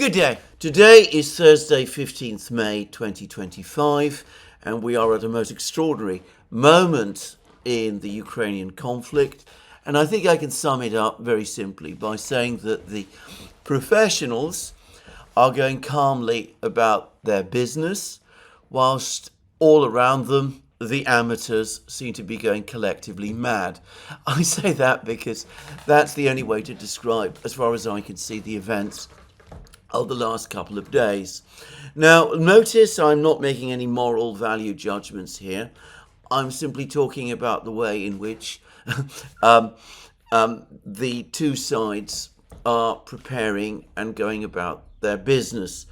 Good day. Today is Thursday, 15th May 2025, and we are at a most extraordinary moment in the Ukrainian conflict. And I think I can sum it up very simply by saying that the professionals are going calmly about their business, whilst all around them, the amateurs seem to be going collectively mad. I say that because that's the only way to describe, as far as I can see, the events of the last couple of days. Now, notice I'm not making any moral value judgments here. I'm simply talking about the way in which the two sides are preparing and going about their business.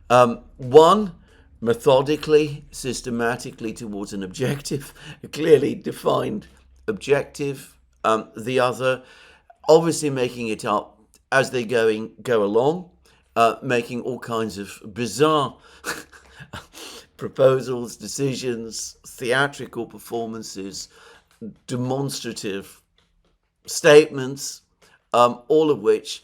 One, methodically, systematically towards an objective, a clearly defined objective. The other, obviously making it up as they go along. Making all kinds of bizarre proposals, decisions, theatrical performances, demonstrative statements, all of which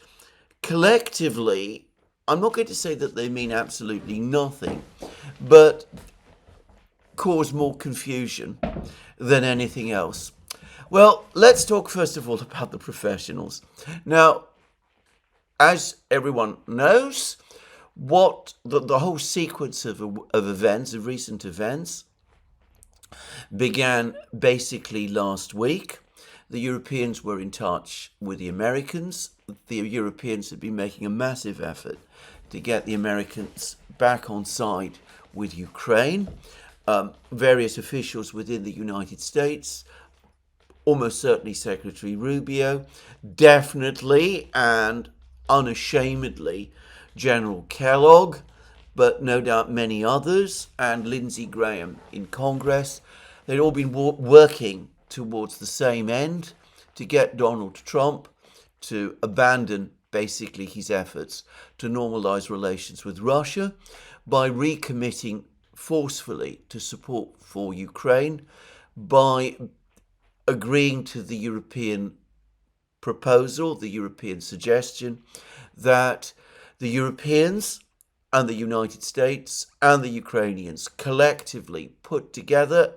collectively, I'm not going to say that they mean absolutely nothing, but cause more confusion than anything else. Well, let's talk first of all about the professionals. Now, as everyone knows, what the whole sequence of events, of recent events, began basically last week. The Europeans were in touch with the Americans. The Europeans had been making a massive effort to get the Americans back on side with Ukraine. Various officials within the United States, almost certainly Secretary Rubio, definitely and unashamedly General Kellogg, but no doubt many others, and Lindsey Graham in Congress. They'd all been working towards the same end, to get Donald Trump to abandon basically his efforts to normalize relations with Russia by recommitting forcefully to support for Ukraine, by agreeing to the European proposal, the European suggestion that the Europeans and the United States and the Ukrainians collectively put together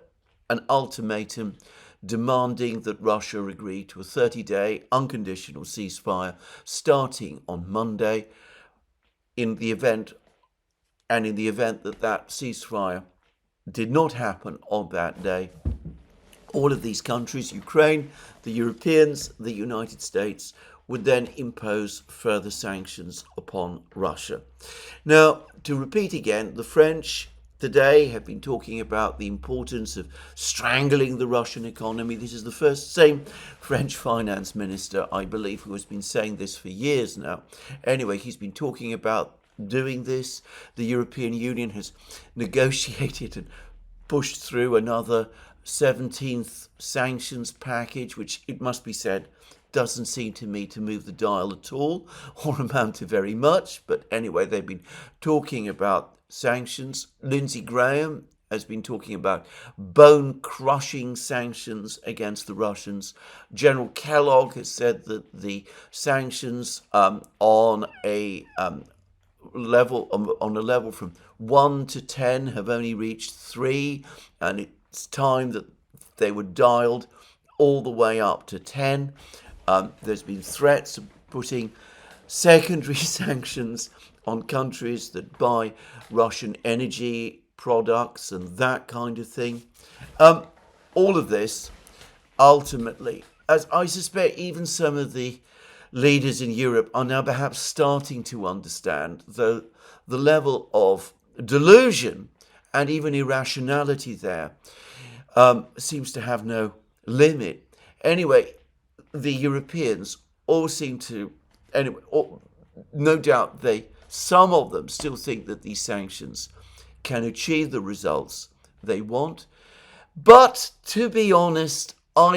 an ultimatum demanding that Russia agree to a 30-day unconditional ceasefire starting on Monday. In the event that that ceasefire did not happen on that day, all of these countries, Ukraine, the Europeans, the United States, would then impose further sanctions upon Russia. Now, to repeat again, the French today have been talking about the importance of strangling the Russian economy. This is the same French finance minister, I believe, who has been saying this for years now. Anyway, he's been talking about doing this. The European Union has negotiated and pushed through another 17th sanctions package, which, it must be said, doesn't seem to me to move the dial at all or amount to very much. But anyway, they've been talking about sanctions. Lindsey Graham has been talking about bone-crushing sanctions against the Russians. General Kellogg has said that the sanctions on a level from 1 to 10 have only reached 3, and it's time that they were dialed all the way up to 10. There's been threats of putting secondary sanctions on countries that buy Russian energy products and that kind of thing. All of this, ultimately, as I suspect even some of the leaders in Europe are now perhaps starting to understand, the level of delusion and even irrationality there seems to have no limit. Anyway, the Europeans all seem to, no doubt some of them still think that these sanctions can achieve the results they want. But to be honest, I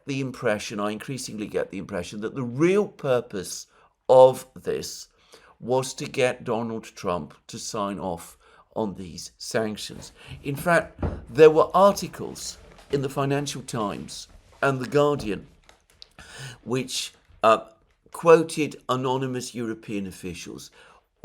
increasingly get the impression that the real purpose of this was to get Donald Trump to sign off on these sanctions. In fact, there were articles in the Financial Times and The Guardian which quoted anonymous European officials,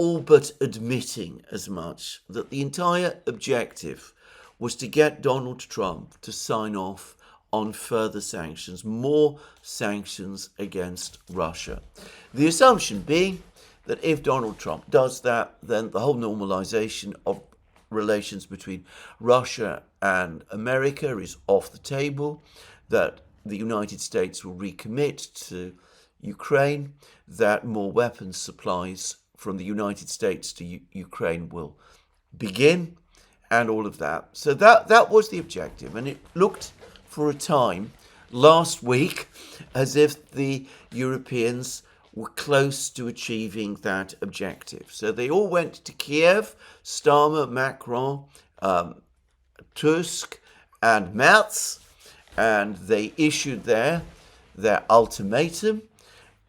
all but admitting as much, that the entire objective was to get Donald Trump to sign off on further sanctions, more sanctions against Russia. The assumption being that if Donald Trump does that, then the whole normalization of relations between Russia and America is off the table, that the United States will recommit to Ukraine, that more weapons supplies from the United States to Ukraine will begin, and all of that. So that was the objective, and it looked for a time last week as if the Europeans were close to achieving that objective. So they all went to Kiev, Starmer, Macron, Tusk and Merz, and they issued their ultimatum,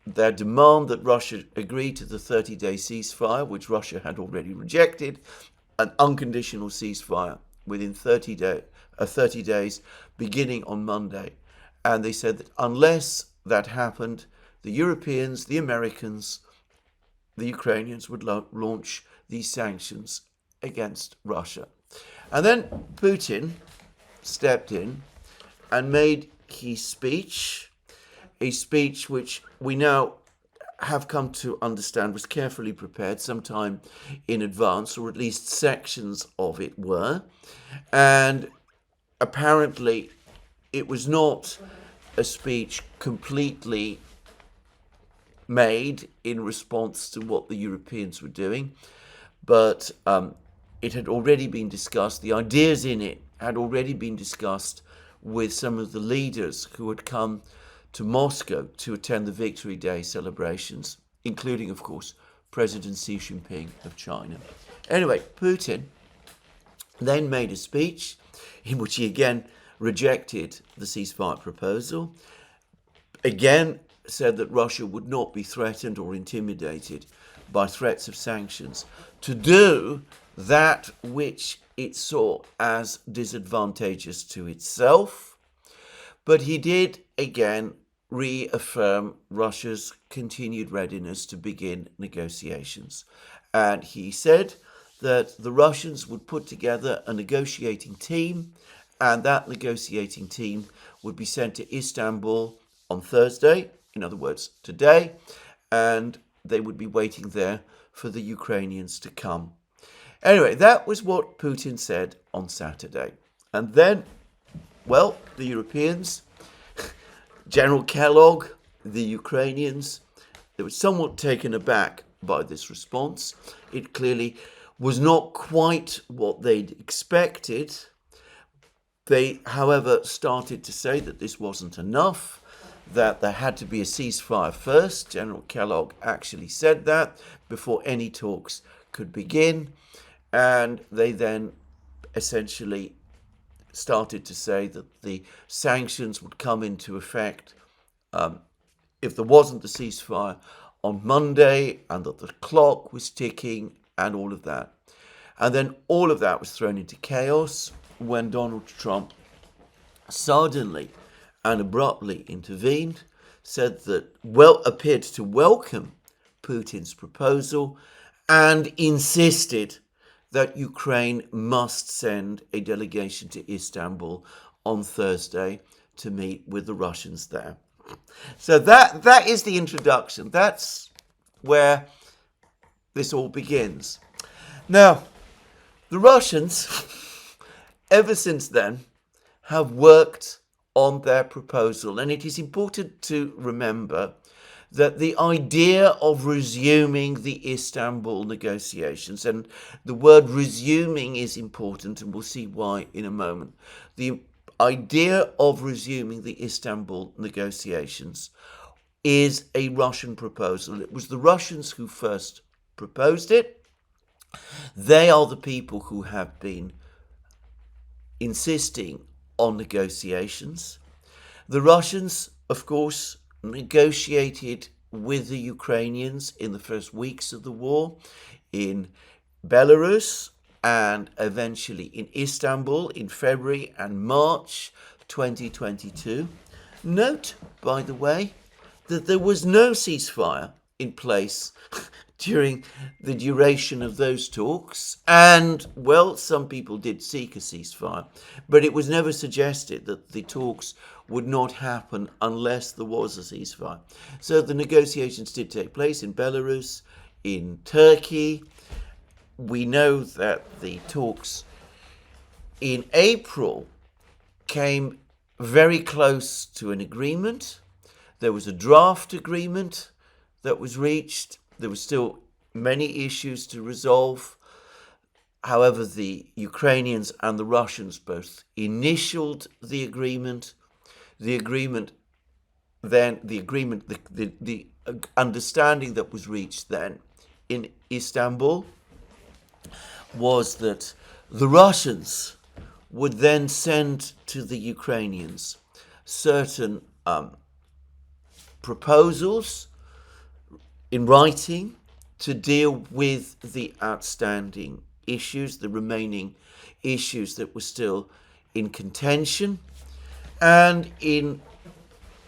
their demand that Russia agree to the 30-day ceasefire, which Russia had already rejected, an unconditional ceasefire within 30 days, beginning on Monday. And they said that unless that happened, the Europeans, the Americans, the Ukrainians would launch these sanctions against Russia. And then Putin stepped in and made his speech, a speech which we now have come to understand was carefully prepared sometime in advance, or at least sections of it were. And apparently it was not a speech completely made in response to what the Europeans were doing, but it had already been discussed. The ideas in it had already been discussed with some of the leaders who had come to Moscow to attend the Victory Day celebrations, including, of course, President Xi Jinping of China. Anyway, Putin then made a speech in which he again rejected the ceasefire proposal, again said that Russia would not be threatened or intimidated by threats of sanctions to do that which it saw as disadvantageous to itself. But he did again reaffirm Russia's continued readiness to begin negotiations. And he said that the Russians would put together a negotiating team, and that negotiating team would be sent to Istanbul on Thursday, in other words, today, and they would be waiting there for the Ukrainians to come. Anyway, that was what Putin said on Saturday. And then, well, the Europeans, General Kellogg, the Ukrainians, they were somewhat taken aback by this response. It clearly was not quite what they'd expected. They, however, started to say that this wasn't enough, that there had to be a ceasefire first. General Kellogg actually said that before any talks could begin. And they then essentially started to say that the sanctions would come into effect if there wasn't a ceasefire on Monday, and that the clock was ticking and all of that. And then all of that was thrown into chaos when Donald Trump suddenly and abruptly intervened, said that appeared to welcome Putin's proposal, and insisted that Ukraine must send a delegation to Istanbul on Thursday to meet with the Russians there. So that is the introduction. That's where this all begins. Now, the Russians, ever since then, have worked on their proposal. And it is important to remember that the idea of resuming the Istanbul negotiations, and the word resuming is important, and we'll see why in a moment. The idea of resuming the Istanbul negotiations is a Russian proposal. It was the Russians who first proposed it. They are the people who have been insisting on negotiations. The Russians, of course, negotiated with the Ukrainians in the first weeks of the war in Belarus, and eventually in Istanbul in February and March 2022. Note, by the way, that there was no ceasefire in place during the duration of those talks. And, well, some people did seek a ceasefire, but it was never suggested that the talks would not happen unless there was a ceasefire. So the negotiations did take place in Belarus, in Turkey. We know that the talks in April came very close to an agreement. There was a draft agreement that was reached. There were still many issues to resolve. However, the Ukrainians and the Russians both initialed the agreement. The understanding that was reached then in Istanbul was that the Russians would then send to the Ukrainians certain proposals in writing to deal with the outstanding issues, the remaining issues that were still in contention, and in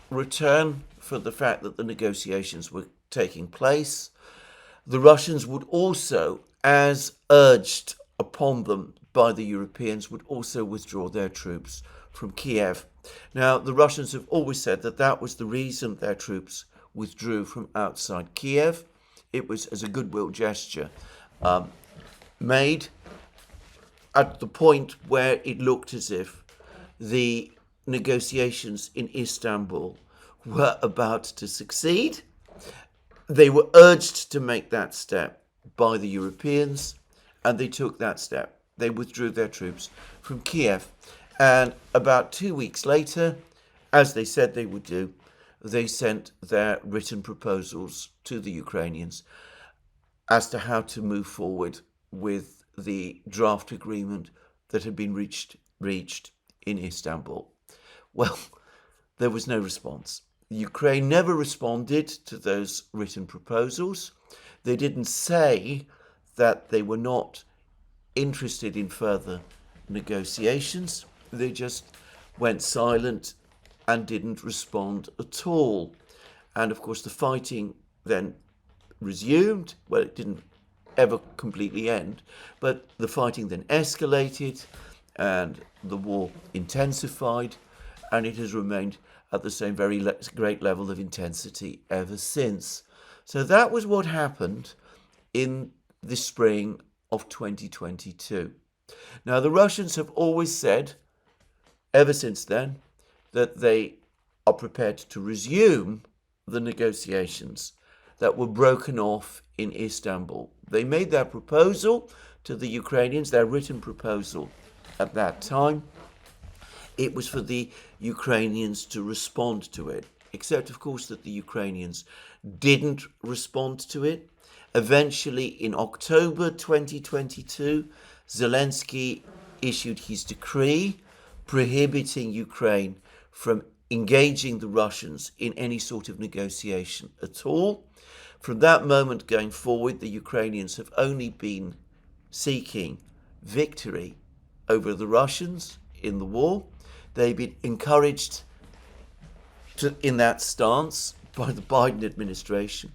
return for the fact that the negotiations were taking place, the Russians would also, as urged upon them by the Europeans, would also withdraw their troops from Kiev. Now, the Russians have always said that that was the reason their troops withdrew from outside Kiev. It was as a goodwill gesture made at the point where it looked as if the negotiations in Istanbul were about to succeed. They were urged to make that step by the Europeans, and they took that step. They withdrew their troops from Kiev. And about 2 weeks later, as they said they would do, they sent their written proposals to the Ukrainians as to how to move forward with the draft agreement that had been reached in Istanbul. Well, there was no response. Ukraine never responded to those written proposals. They didn't say that they were not interested in further negotiations. They just went silent and didn't respond at all. And of course, the fighting then resumed. Well, it didn't ever completely end, but the fighting then escalated and the war intensified, and it has remained at the same very great level of intensity ever since. So that was what happened in the spring of 2022. Now, the Russians have always said, ever since then, that they are prepared to resume the negotiations that were broken off in Istanbul. They made their proposal to the Ukrainians, their written proposal at that time. It was for the Ukrainians to respond to it, except, of course, that the Ukrainians didn't respond to it. Eventually, in October 2022, Zelensky issued his decree prohibiting Ukraine from engaging the Russians in any sort of negotiation at all. From that moment going forward, the Ukrainians have only been seeking victory over the Russians in the war. They've been encouraged in that stance by the Biden administration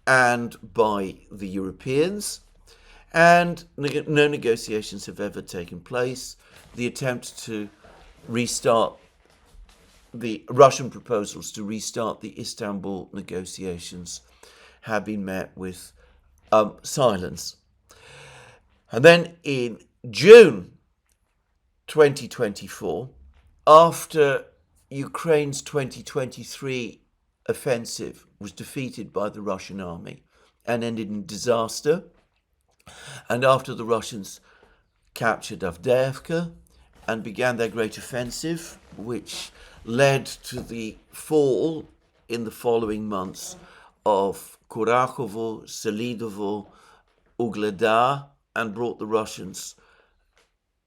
and by the Europeans, and no negotiations have ever taken place. The attempt to restart the Russian proposals to restart the Istanbul negotiations have been met with silence. And then in June 2024, after Ukraine's 2023 offensive was defeated by the Russian army and ended in disaster, and after the Russians captured Avdiivka and began their great offensive, which led to the fall in the following months of Kurakovo, Selidovo, Ugledar, and brought the Russians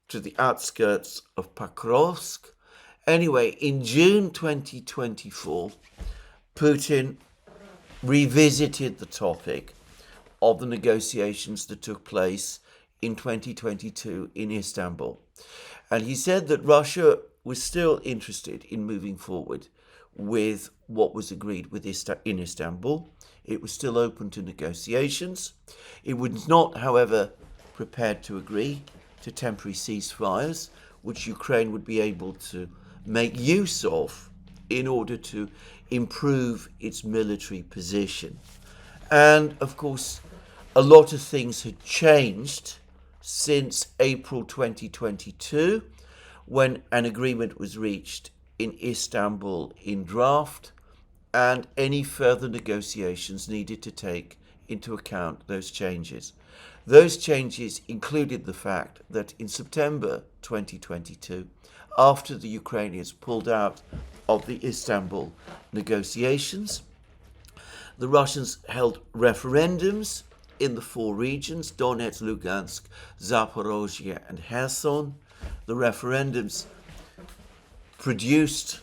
to the outskirts of Pokrovsk. Anyway, in June 2024, Putin revisited the topic of the negotiations that took place in 2022 in Istanbul. And he said that Russia was still interested in moving forward with what was agreed in Istanbul. It was still open to negotiations. It was not, however, prepared to agree to temporary ceasefires, which Ukraine would be able to make use of in order to improve its military position. And, of course, a lot of things had changed since April 2022, when an agreement was reached in Istanbul in draft, and any further negotiations needed to take into account those changes. Those changes included the fact that in September 2022, after the Ukrainians pulled out of the Istanbul negotiations, the Russians held referendums in the four regions, Donetsk, Lugansk, Zaporozhye and Kherson. The referendums produced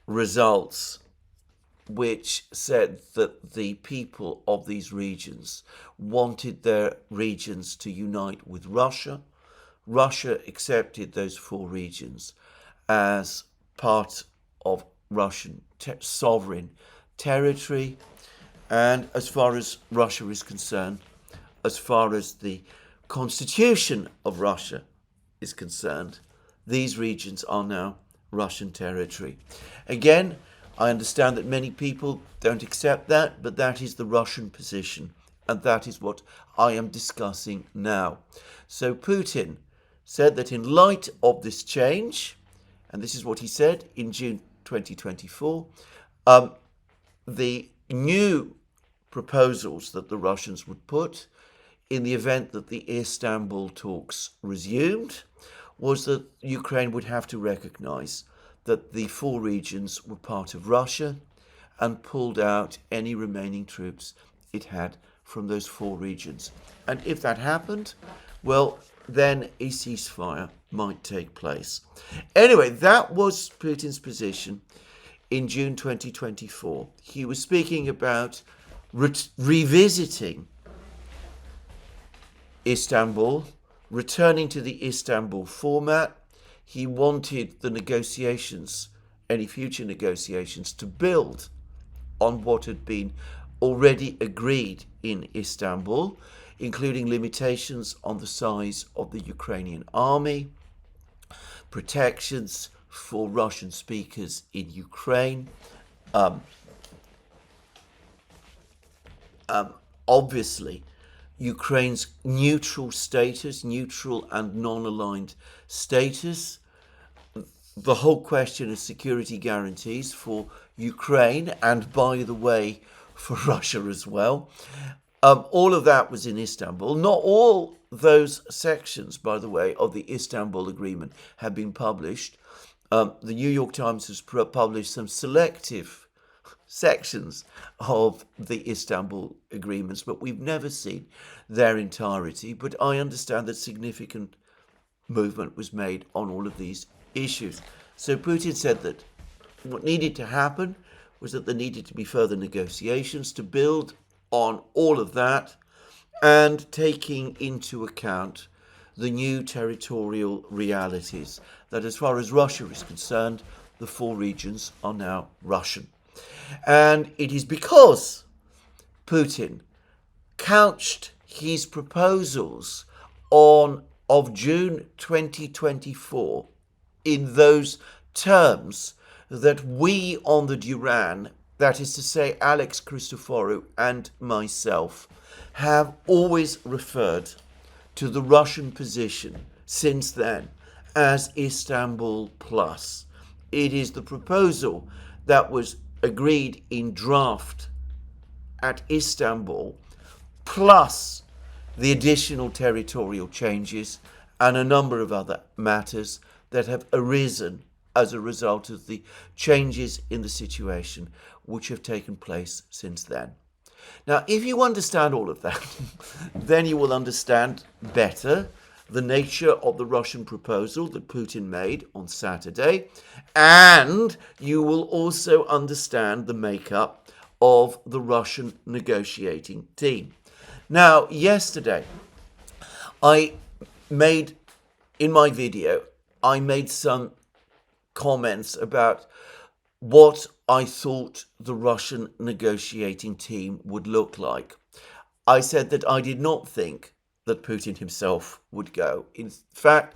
results which said that the people of these regions wanted their regions to unite with Russia. Russia accepted those four regions as part of Russian sovereign territory. And as far as Russia is concerned, as far as the constitution of Russia is concerned, these regions are now Russian territory. Again, I understand that many people don't accept that, but that is the Russian position, and that is what I am discussing now. So Putin said that in light of this change, and this is what he said in June 2024, the new proposals that the Russians would put in the event that the Istanbul talks resumed was that Ukraine would have to recognize that the four regions were part of Russia and pulled out any remaining troops it had from those four regions. And if that happened, well, then a ceasefire might take place. Anyway, that was Putin's position in June 2024. He was speaking about revisiting Istanbul, returning to the Istanbul format. He wanted the negotiations, any future negotiations, to build on what had been already agreed in Istanbul, including limitations on the size of the Ukrainian army, protections for Russian speakers in Ukraine, obviously Ukraine's neutral status, neutral and non-aligned status, the whole question of security guarantees for Ukraine and, by the way, for Russia as well. All of that was in Istanbul. Not all those sections, by the way, of the Istanbul Agreement have been published. The New York Times has published some selective sections of the Istanbul agreements, but we've never seen their entirety. But I understand that significant movement was made on all of these issues. So Putin said that what needed to happen was that there needed to be further negotiations to build on all of that, and taking into account the new territorial realities, that as far as Russia is concerned, the four regions are now Russian. And it is because Putin couched his proposals of June 2024 in those terms that we on the Duran, that is to say Alex Christoforou and myself, have always referred to the Russian position since then as Istanbul Plus. It is the proposal that was agreed in draft at Istanbul, plus the additional territorial changes and a number of other matters that have arisen as a result of the changes in the situation which have taken place since then. Now, if you understand all of that, then you will understand better the nature of the Russian proposal that Putin made on Saturday, and you will also understand the makeup of the Russian negotiating team. Now, yesterday, in my video, I made some comments about what I thought the Russian negotiating team would look like. I said that I did not think that Putin himself would go. In fact,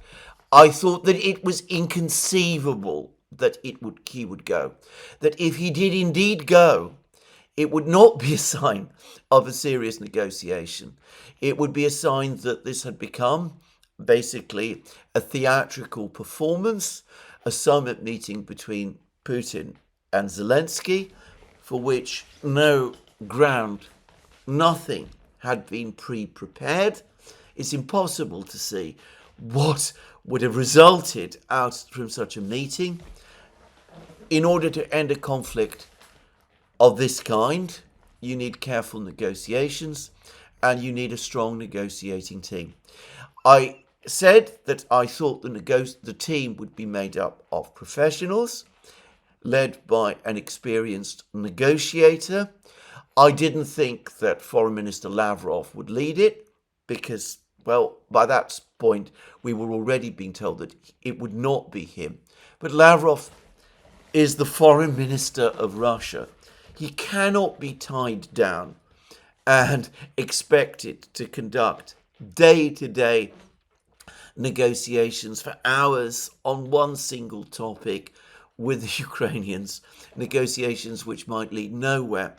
I thought that it was inconceivable that he would go. That if he did indeed go, it would not be a sign of a serious negotiation. It would be a sign that this had become basically a theatrical performance, a summit meeting between Putin and Zelensky, for which no ground, nothing had been pre-prepared. It's impossible to see what would have resulted out from such a meeting. In order to end a conflict of this kind, you need careful negotiations and you need a strong negotiating team. I said that I thought the team would be made up of professionals, led by an experienced negotiator. I didn't think that Foreign Minister Lavrov would lead it because, well, by that point, we were already being told that it would not be him. But Lavrov is the Foreign Minister of Russia. He cannot be tied down and expected to conduct day-to-day negotiations for hours on one single topic with the Ukrainians, negotiations which might lead nowhere.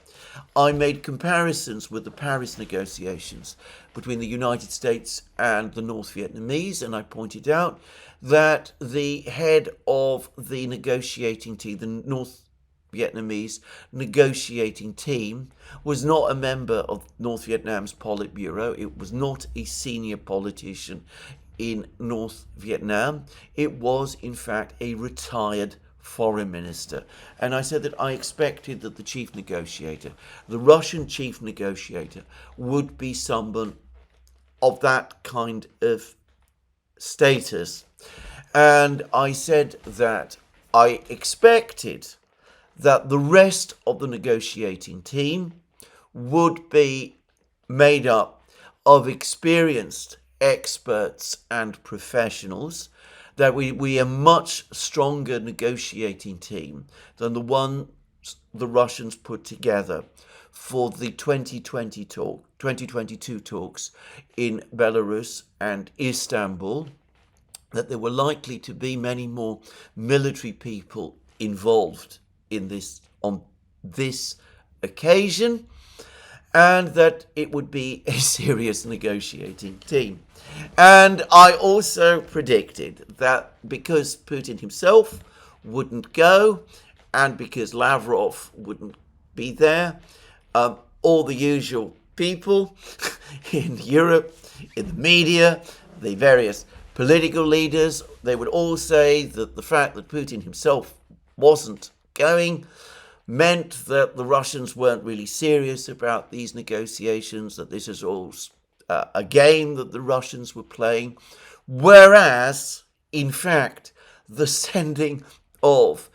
I made comparisons with the Paris negotiations between the United States and the North Vietnamese, and I pointed out that the head of the negotiating team, the North Vietnamese negotiating team, was not a member of North Vietnam's Politburo. It was not a senior politician in North Vietnam. It was, in fact, a retired foreign minister. And I said that I expected that the chief negotiator, the Russian chief negotiator, would be someone of that kind of status. And I said that I expected that the rest of the negotiating team would be made up of experienced experts and professionals, that we a much stronger negotiating team than the one the Russians put together for the 2022 talks in Belarus and Istanbul, that there were likely to be many more military people involved in this on this occasion, and that it would be a serious negotiating team. And I also predicted that because Putin himself wouldn't go and because Lavrov wouldn't be there, all the usual people in Europe, in the media, the various political leaders, they would all say that the fact that Putin himself wasn't going meant that the Russians weren't really serious about these negotiations, that this is all a game that the Russians were playing, whereas, in fact, the sending of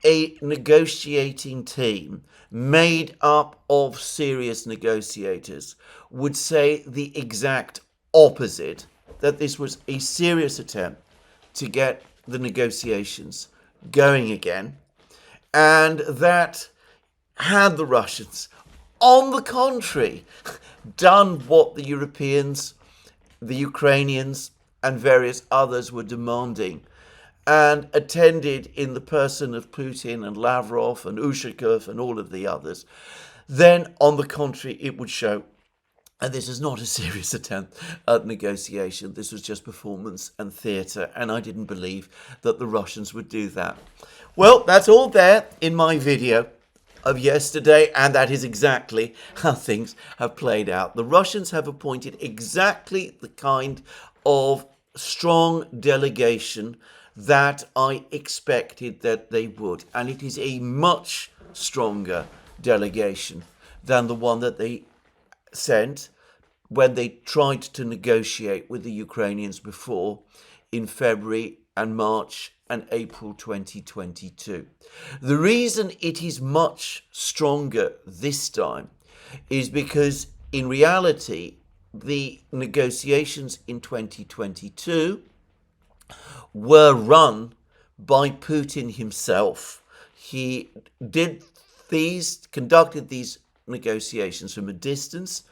a negotiating team made up of serious negotiators would say the exact opposite, that this was a serious attempt to get the negotiations going again, and that had the Russians, on the contrary, done what the Europeans, the Ukrainians, and various others were demanding, and attended in the person of Putin and Lavrov and Ushakov and all of the others, then, on the contrary, it would show, and this is not a serious attempt at negotiation, this was just performance and theatre, and I didn't believe that the Russians would do that. Well, that's all there in my video of yesterday, and that is exactly how things have played out. The Russians have appointed exactly the kind of strong delegation that I expected that they would, and it is a much stronger delegation than the one that they sent when they tried to negotiate with the Ukrainians before in February and March and April 2022. The reason it is much stronger this time is because in reality the negotiations in 2022 were run by Putin himself. He conducted these negotiations from a distance,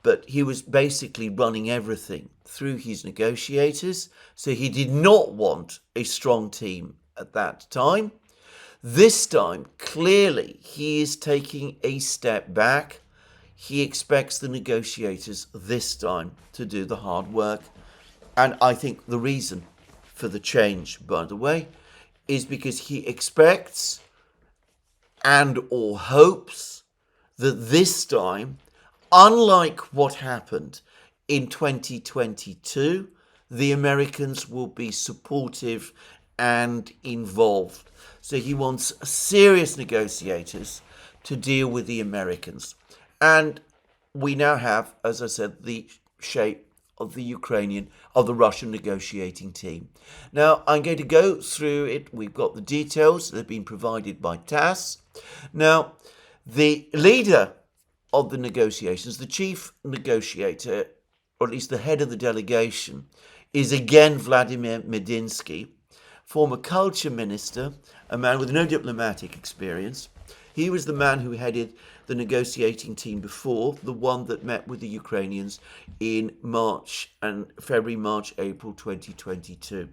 but he was basically running everything through his negotiators. So he did not want a strong team at that time. This time, clearly, he is taking a step back. He expects the negotiators this time to do the hard work. And I think the reason for the change, by the way, is because he expects and or hopes that this time, unlike what happened in 2022, the Americans will be supportive and involved. So he wants serious negotiators to deal with the Americans. And we now have, as I said, the shape of the Russian negotiating team. Now, I'm going to go through it. We've got the details that have been provided by TASS. Now, the leader of the negotiations, the chief negotiator, or at least the head of the delegation, is again Vladimir Medinsky, former culture minister, a man with no diplomatic experience. He was the man who headed the negotiating team before, the one that met with the Ukrainians in February, March, April 2022.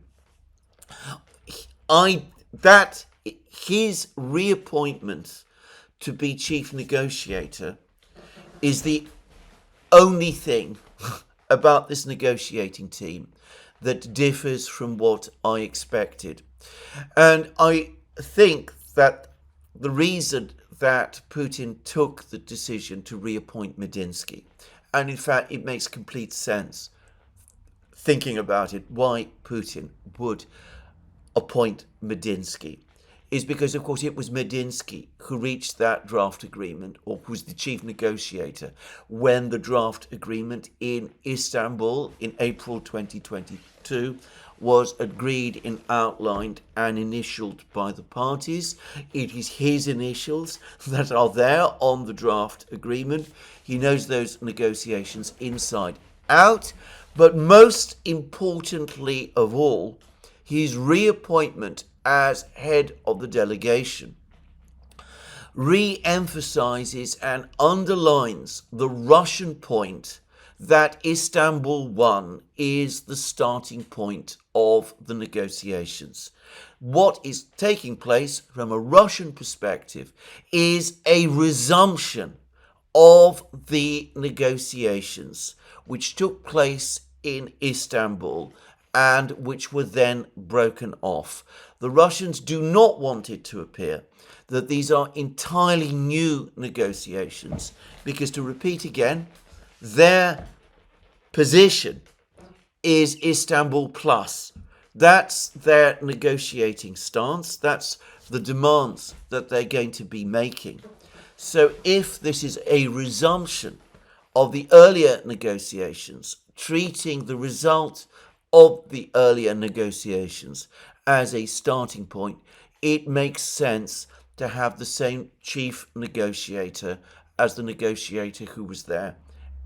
His reappointment to be chief negotiator is the only thing about this negotiating team that differs from what I expected. And I think that the reason that Putin took the decision to reappoint Medinsky, and in fact it makes complete sense thinking about it, why Putin would appoint Medinsky, is because, of course, it was Medinsky who reached that draft agreement, or was the chief negotiator, when the draft agreement in Istanbul in April 2022 was agreed and outlined and initialed by the parties. It is his initials that are there on the draft agreement. He knows those negotiations inside out. But most importantly of all, his reappointment as head of the delegation re-emphasizes and underlines the Russian point that Istanbul 1 is the starting point of the negotiations. What is taking place from a Russian perspective is a resumption of the negotiations which took place in Istanbul and which were then broken off. The Russians do not want it to appear that these are entirely new negotiations, because, to repeat again, their position is Istanbul Plus. That's their negotiating stance. That's the demands that they're going to be making. So if this is a resumption of the earlier negotiations, treating the result of the earlier negotiations as a starting point, it makes sense to have the same chief negotiator as the negotiator who was there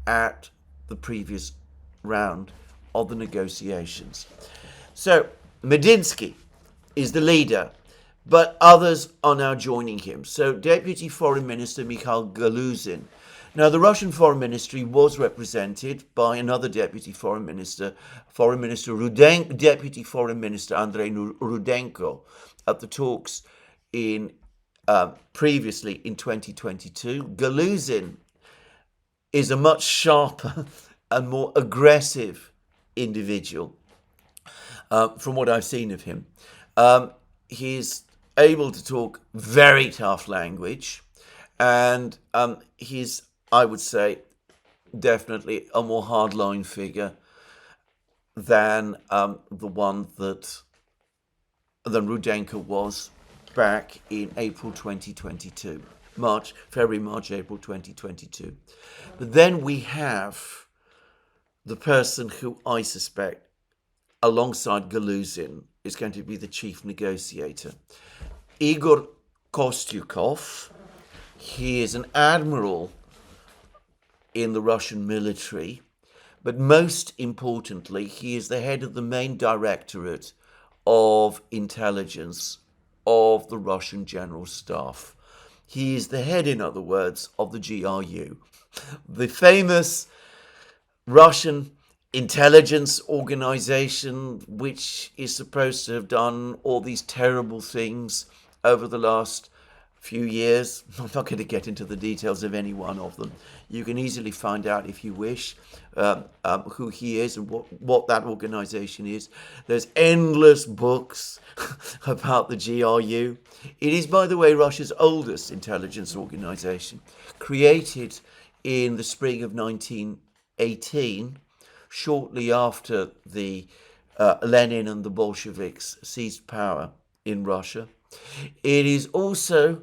at the previous round of the negotiations. So Medinsky is the leader, but others are now joining him. So Deputy Foreign Minister Mikhail Galuzin. Now, the Russian Foreign Ministry was represented by another Deputy Foreign Minister, Deputy Foreign Minister Andrei Rudenko, at the talks previously in 2022. Galuzin is a much sharper and more aggressive individual from what I've seen of him. He's able to talk very tough language, and he's, I would say, definitely a more hardline figure than the one that Rudenko was back in April 2022, February, March, April 2022. But then we have the person who I suspect, alongside Galuzin, is going to be the chief negotiator, Igor Kostyukov. He is an admiral in the Russian military, but most importantly, he is the head of the main directorate of intelligence of the Russian General Staff. He is the head, in other words, of the GRU, the famous Russian intelligence organization, which is supposed to have done all these terrible things over the last few years. I'm not going to get into the details of any one of them. You can easily find out if you wish who he is and what that organization is. There's endless books about the GRU. It is, by the way, Russia's oldest intelligence organization, created in the spring of 1918, shortly after the Lenin and the Bolsheviks seized power in Russia. It is also,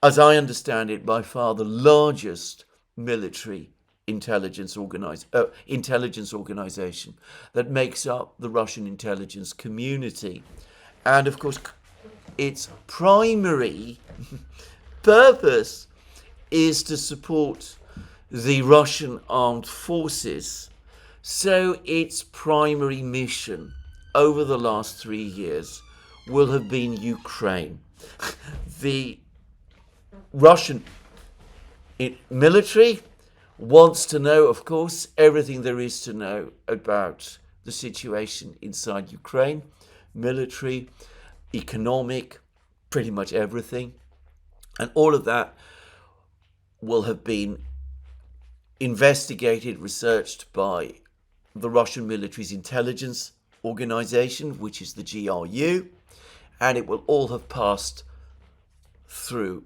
as I understand it, by far the largest military intelligence organization that makes up the Russian intelligence community. And of course, its primary purpose is to support the Russian armed forces. So its primary mission over the last 3 years will have been Ukraine. The Russian military wants to know, of course, everything there is to know about the situation inside Ukraine. Military, economic, pretty much everything. And all of that will have been investigated, researched by the Russian military's intelligence organization, which is the GRU, and it will all have passed through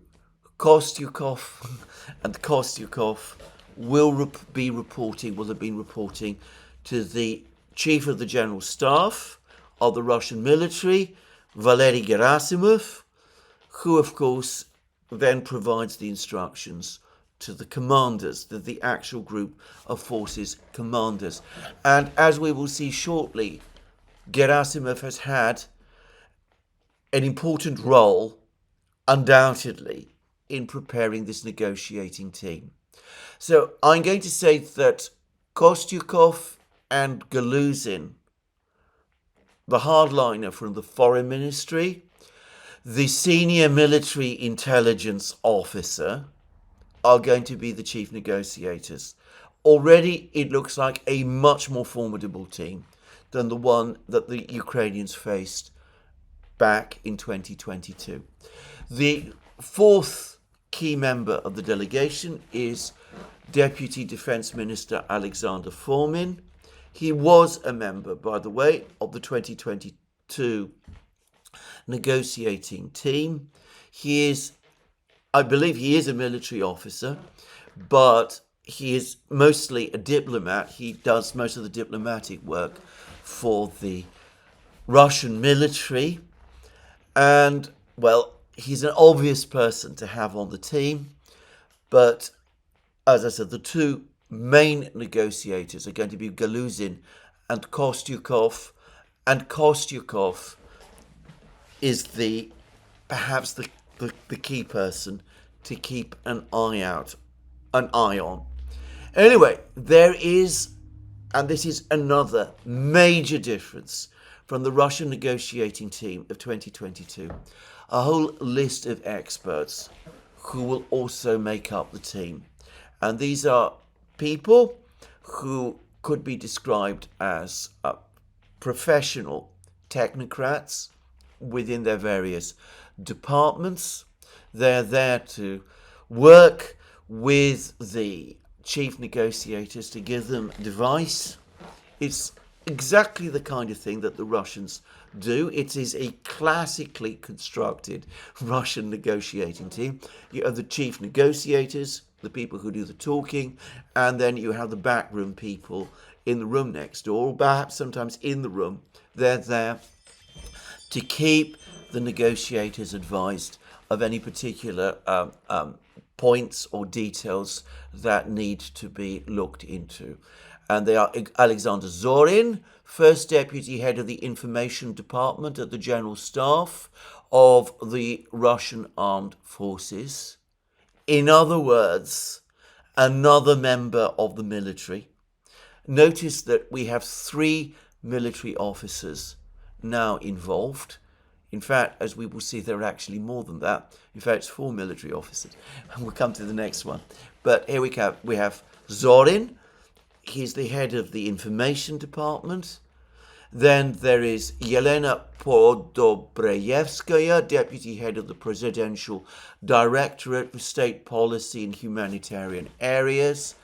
Kostyukov, and Kostyukov will have been reporting to the Chief of the General Staff of the Russian military, Valery Gerasimov, who, of course, then provides the instructions to the commanders, the actual group of forces commanders. And as we will see shortly, Gerasimov has had an important role, undoubtedly, in preparing this negotiating team. So I'm going to say that Kostyukov and Galuzin, the hardliner from the foreign ministry, the senior military intelligence officer, are going to be the chief negotiators. Already it looks like a much more formidable team than the one that the Ukrainians faced back in 2022. The fourth key member of the delegation is Deputy Defense Minister Alexander Fomin. He was a member, by the way, of the 2022 negotiating team. I believe he is a military officer, but he is mostly a diplomat. He does most of the diplomatic work for the Russian military. And, well, he's an obvious person to have on the team. But, as I said, the two main negotiators are going to be Galuzin and Kostyukov. And Kostyukov is perhaps the key person to keep an eye on. Anyway, there is, and this is another major difference from the Russian negotiating team of 2022, a whole list of experts who will also make up the team. And these are people who could be described as professional technocrats within their various departments. They're there to work with the chief negotiators to give them advice. It's exactly the kind of thing that the Russians do. It is a classically constructed Russian negotiating team. You have the chief negotiators, the people who do the talking, and then you have the backroom people in the room next door, or perhaps sometimes in the room. They're there to keep the negotiators advised of any particular points or details that need to be looked into. And they are Alexander Zorin, First Deputy Head of the Information Department at the General Staff of the Russian Armed Forces. In other words, another member of the military. Notice that we have 3 military officers now involved In fact, as we will see, there are actually more than that. In fact, it's 4 military officers. And we'll come to the next one. But here we have Zorin. He's the head of the information department. Then there is Yelena Podobrayevskaya, deputy head of the Presidential Directorate for State Policy and Humanitarian Areas.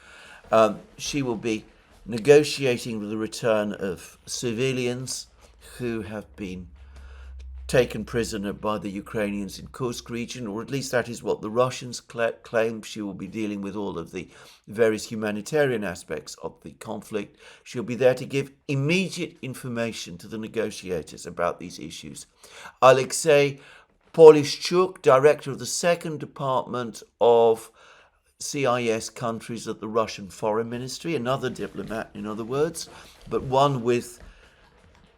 She will be negotiating with the return of civilians who have been taken prisoner by the Ukrainians in Kursk region, or at least that is what the Russians claim. She will be dealing with all of the various humanitarian aspects of the conflict. She'll be there to give immediate information to the negotiators about these issues. Alexei Polishchuk, director of the second department of CIS countries at the Russian Foreign Ministry, another diplomat, in other words, but one with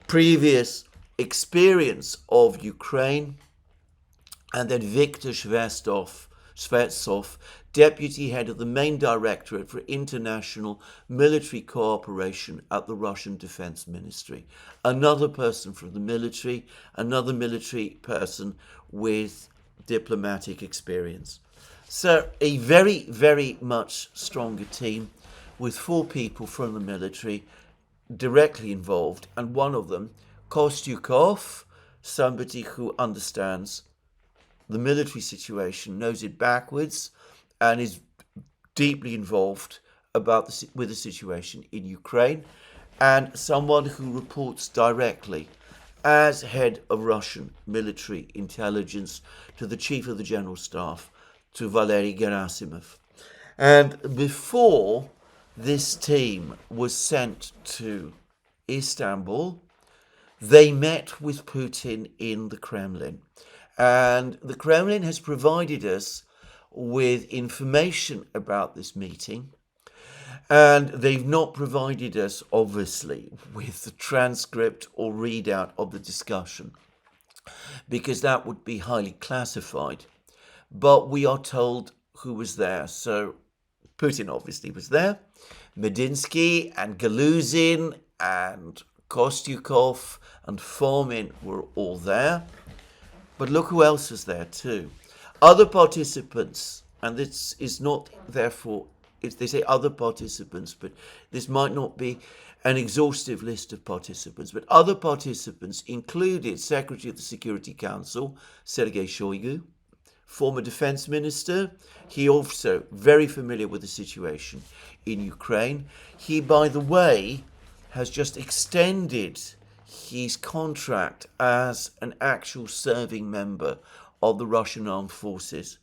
previous experience of Ukraine. And then Viktor Shvetsov, deputy head of the main directorate for international military cooperation at the Russian Defense Ministry. Another person from the military, another military person with diplomatic experience. So a very, very much stronger team with 4 people from the military directly involved, and one of them, Kostyukov, somebody who understands the military situation, knows it backwards, and is deeply involved with the situation in Ukraine, and someone who reports directly as head of Russian military intelligence to the Chief of the General Staff, to Valery Gerasimov. And before this team was sent to Istanbul, they met with Putin in the Kremlin. And the Kremlin has provided us with information about this meeting. And they've not provided us, obviously, with the transcript or readout of the discussion, because that would be highly classified. But we are told who was there. So Putin obviously was there. Medinsky and Galuzin and Kostyukov and Fomin were all there. But look who else was there too. Other participants, and this is not therefore, they say other participants, but this might not be an exhaustive list of participants. But other participants included Secretary of the Security Council, Sergei Shoigu, former defense minister. He also very familiar with the situation in Ukraine. He, by the way, has just extended his contract as an actual serving member of the Russian armed forces.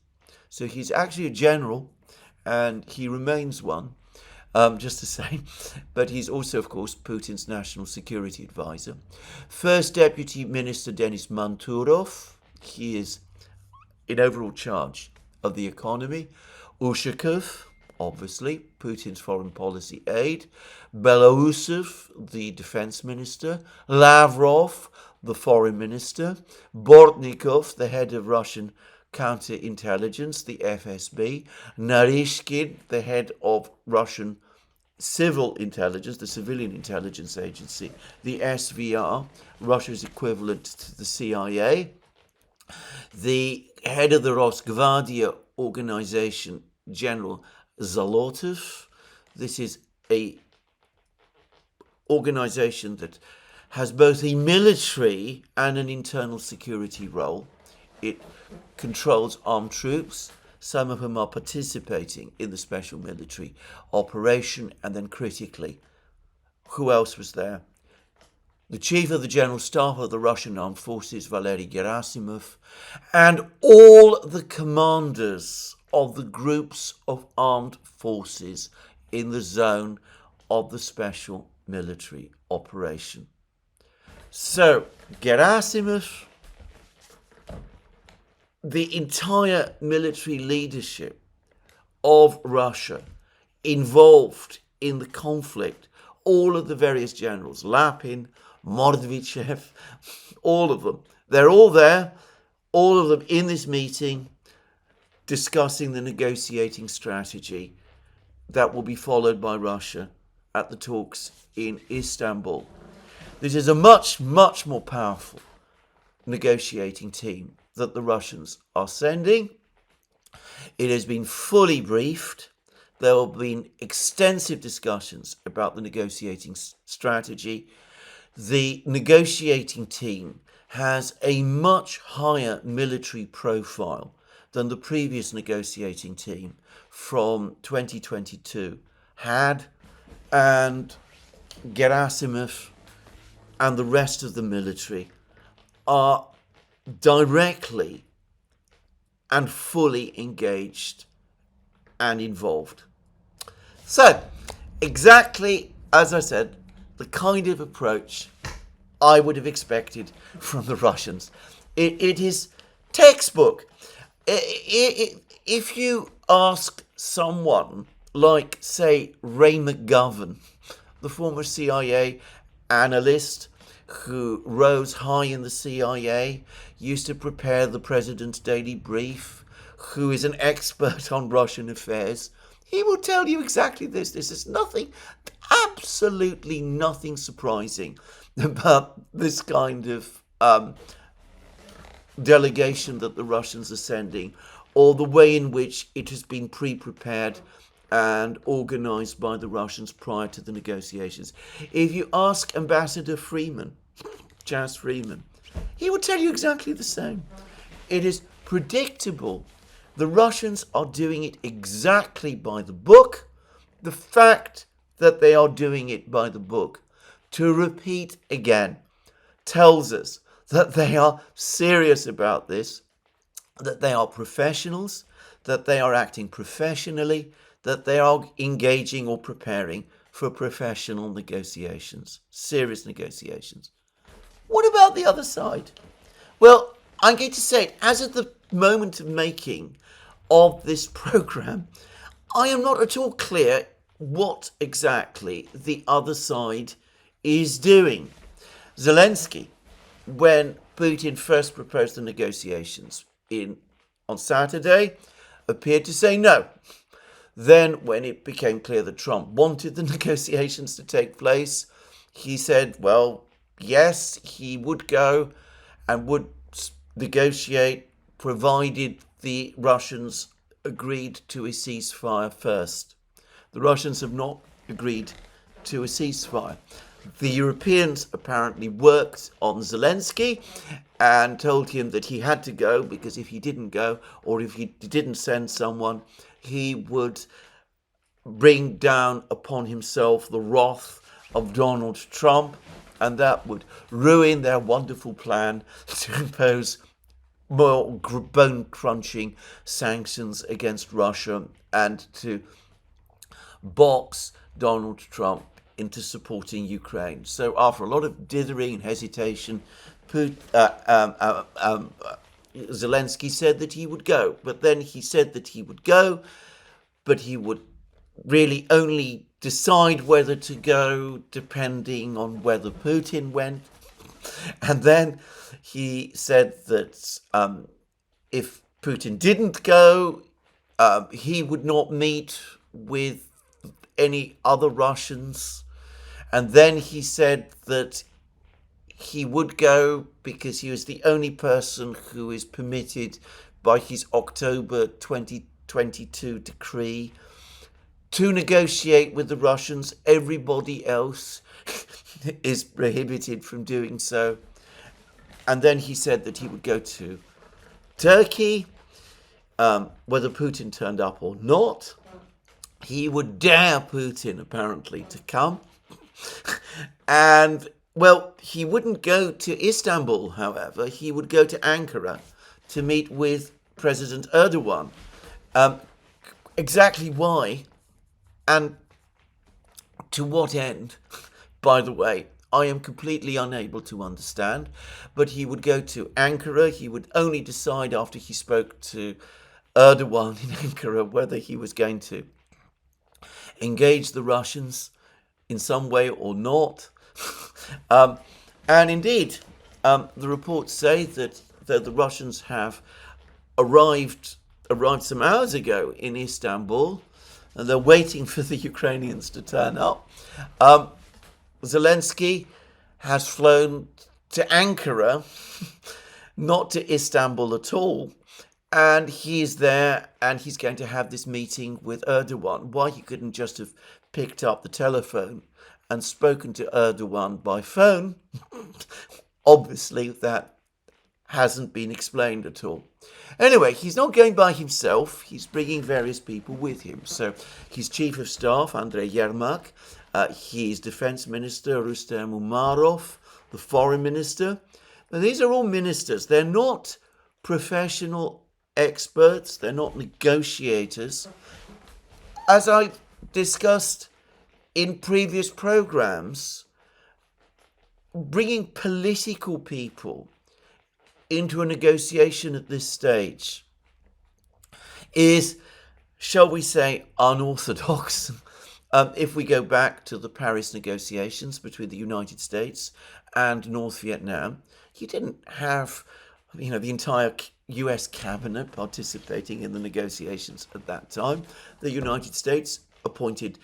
So he's actually a general, and he remains one, just to say. But he's also, of course, Putin's national security advisor. First Deputy Minister Denis Manturov. He is in overall charge of the economy. Ushakov, obviously, Putin's foreign policy aide. Belousov, the defense minister. Lavrov, the foreign minister. Bortnikov, the head of Russian counterintelligence, the FSB. Narishkin, the head of Russian civil intelligence, the civilian intelligence agency, the SVR, Russia's equivalent to the CIA. The head of the Rosgvardia organization, General Zalotov. This is a organization that has both a military and an internal security role. It controls armed troops, some of whom are participating in the special military operation. And then critically, who else was there? The Chief of the General Staff of the Russian Armed Forces, Valery Gerasimov, and all the commanders of the groups of armed forces in the zone of the special military operation. So, Gerasimov, the entire military leadership of Russia involved in the conflict, all of the various generals, Lapin, Mordvichev, all of them. They're all there, all of them in this meeting, discussing the negotiating strategy that will be followed by Russia at the talks in Istanbul. This is a much, much more powerful negotiating team that the Russians are sending. It has been fully briefed. There have been extensive discussions about the negotiating strategy. The negotiating team has a much higher military profile than the previous negotiating team from 2022 had, and Gerasimov and the rest of the military are directly and fully engaged and involved. So, exactly as I said, the kind of approach I would have expected from the Russians. It is textbook. If you ask someone like, say, Ray McGovern, the former CIA analyst who rose high in the CIA, used to prepare the president's daily brief, who is an expert on Russian affairs, he will tell you exactly this. This is nothing, absolutely nothing surprising about this kind of delegation that the Russians are sending, or the way in which it has been pre-prepared and organized by the Russians prior to the negotiations. If you ask Ambassador Freeman, Jas Freeman, he will tell you exactly the same. It is predictable. The Russians are doing it exactly by the book. The fact that they are doing it by the book, to repeat again, tells us that they are serious about this, that they are professionals, that they are acting professionally, that they are engaging or preparing for professional negotiations, serious negotiations. What about the other side? Well, I'm going to say, as at the moment of making of this program, I am not at all clear what exactly the other side is doing. Zelensky, when Putin first proposed the negotiations on Saturday, appeared to say no. Then, when it became clear that Trump wanted the negotiations to take place, he said, well, yes, he would go and would negotiate, provided the Russians agreed to a ceasefire first. The Russians have not agreed to a ceasefire. The Europeans apparently worked on Zelensky and told him that he had to go, because if he didn't go, or if he didn't send someone, he would bring down upon himself the wrath of Donald Trump, and that would ruin their wonderful plan to impose more bone-crunching sanctions against Russia and to box Donald Trump into supporting Ukraine. So after a lot of dithering and hesitation, Zelensky said that he would go. But then he said that he would go, but he would really only decide whether to go depending on whether Putin went. And then he said that if Putin didn't go, he would not meet with any other Russians. And then he said that he would go because he was the only person who is permitted by his October 2022 decree to negotiate with the Russians. Everybody else is prohibited from doing so. And then he said that he would go to Turkey, whether Putin turned up or not. He would dare Putin, apparently, to come. And, well, he wouldn't go to Istanbul, however. He would go to Ankara to meet with President Erdogan. Exactly why and to what end, by the way, I am completely unable to understand. But he would go to Ankara. He would only decide after he spoke to Erdogan in Ankara whether he was going to engage the Russians in some way or not. And indeed, the reports say that the Russians have arrived some hours ago in Istanbul, and they're waiting for the Ukrainians to turn up. Zelensky has flown to Ankara not to Istanbul at all. And he is there and he's going to have this meeting with Erdogan. Why he couldn't just have picked up the telephone and spoken to Erdogan by phone, obviously that hasn't been explained at all. Anyway, he's not going by himself. He's bringing various people with him. So his chief of staff, Andrei Yermak, his defense minister, Rustem Umarov, the foreign minister. Now, these are all ministers. They're not professional experts. They're not negotiators. As I discussed in previous programs, bringing political people into a negotiation at this stage is, shall we say, unorthodox. If we go back to the Paris negotiations between the United States and North Vietnam, you didn't have, the entire US cabinet participating in the negotiations at that time. The United States appointed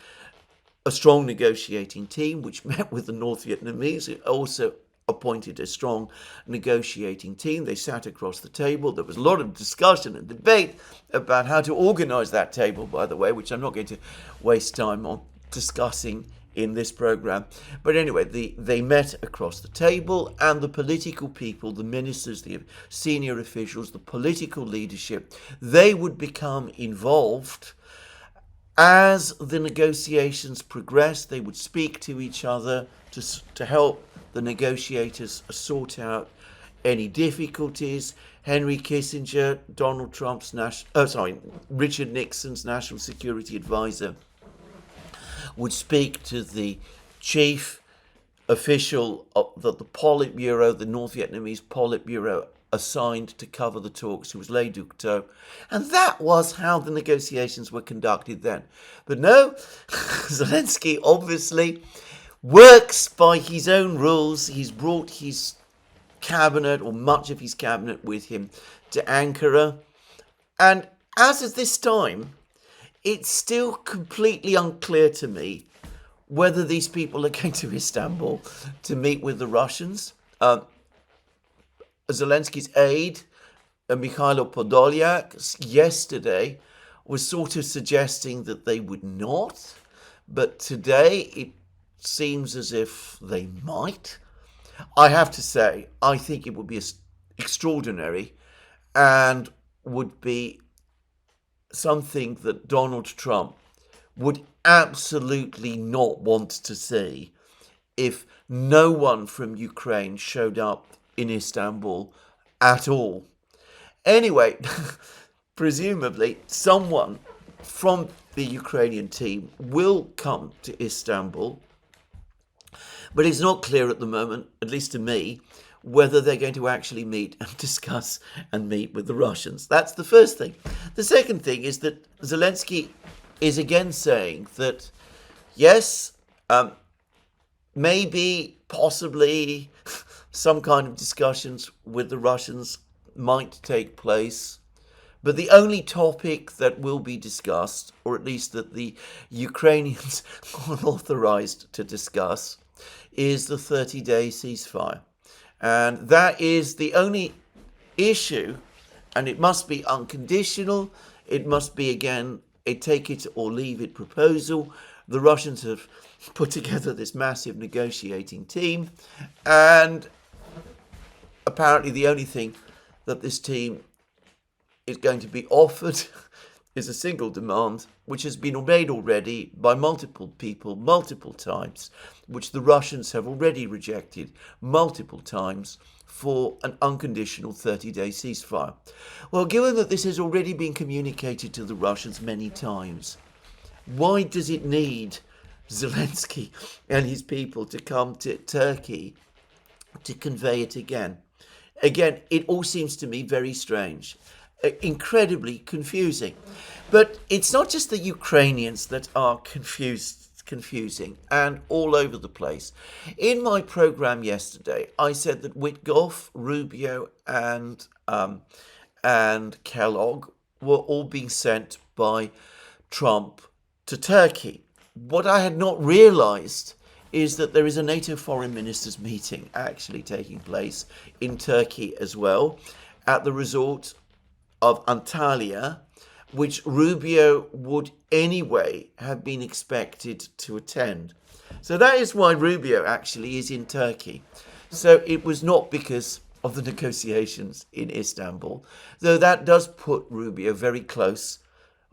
a strong negotiating team which met with the North Vietnamese. It also appointed a strong negotiating team. They sat across the table. There was a lot of discussion and debate about how to organize that table, by the way, which I'm not going to waste time on discussing in this program. But anyway, they met across the table, and the political people, the ministers, the senior officials, the political leadership, they would become involved. As the negotiations progressed, they would speak to each other to help the negotiators sort out any difficulties. Henry Kissinger, Richard Nixon's national security advisor, would speak to the chief official of the Politburo, the North Vietnamese Politburo, assigned to cover the talks, who was Le Duc Tho. And that was how the negotiations were conducted then. But no, Zelensky obviously works by his own rules. He's brought his cabinet, or much of his cabinet, with him to Ankara. And as of this time, it's still completely unclear to me whether these people are going to Istanbul to meet with the Russians. Zelensky's aide, Mikhailo Podolyak, yesterday was sort of suggesting that they would not. But today it seems as if they might. I have to say, I think it would be extraordinary and would be something that Donald Trump would absolutely not want to see if no one from Ukraine showed up in Istanbul at all. Anyway, presumably someone from the Ukrainian team will come to Istanbul, but it's not clear at the moment, at least to me, whether they're going to actually meet and discuss and meet with the Russians. That's the first thing. The second thing is that Zelensky is again saying that, yes, maybe, possibly, some kind of discussions with the Russians might take place, but the only topic that will be discussed, or at least that the Ukrainians are authorized to discuss, is the 30-day ceasefire. And that is the only issue, and it must be unconditional. It must be, again, a take it or leave it proposal. The Russians have put together this massive negotiating team, and apparently the only thing that this team is going to be offered is a single demand, which has been made already by multiple people, multiple times, which the Russians have already rejected multiple times, for an unconditional 30-day ceasefire. Well, given that this has already been communicated to the Russians many times, why does it need Zelensky and his people to come to Turkey to convey it again? Again, it all seems to me very strange, incredibly confusing. But it's not just the Ukrainians that are confusing and all over the place. In my program yesterday, I said that Witkoff, Rubio, and Kellogg were all being sent by Trump to Turkey. What I had not realized is that there is a NATO foreign ministers meeting actually taking place in Turkey as well, at the resort of Antalya, which Rubio would anyway have been expected to attend. So that is why Rubio actually is in Turkey. So it was not because of the negotiations in Istanbul, though that does put Rubio very close,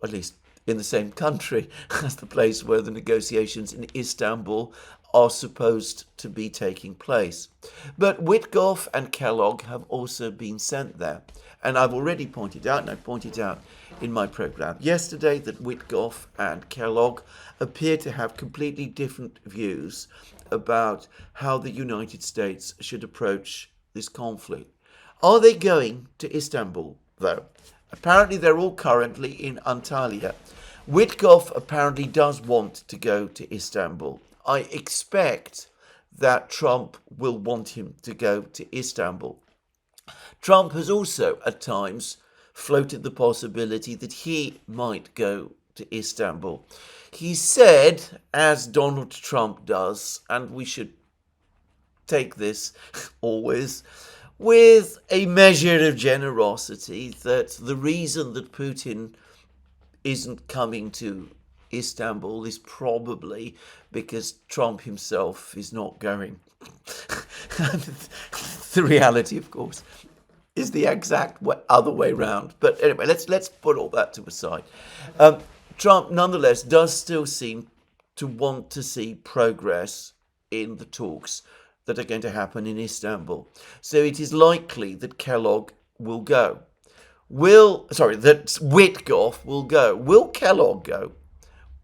at least in the same country, as the place where the negotiations in Istanbul are supposed to be taking place. But Witkoff and Kellogg have also been sent there. And I've already pointed out, and I pointed out in my program yesterday, that Witkoff and Kellogg appear to have completely different views about how the United States should approach this conflict. Are they going to Istanbul, though? Apparently they're all currently in Antalya. Witkoff apparently does want to go to Istanbul. I expect that Trump will want him to go to Istanbul. Trump has also at times floated the possibility that he might go to Istanbul. He said, as Donald Trump does, and we should take this always with a measure of generosity, that the reason that Putin isn't coming to Istanbul is probably because Trump himself is not going. The reality, of course, is the exact other way round. But anyway, let's put all that to the side. Trump, nonetheless, does still seem to want to see progress in the talks that are going to happen in Istanbul. So it is likely that Kellogg will go. That Witkoff will go. Will Kellogg go?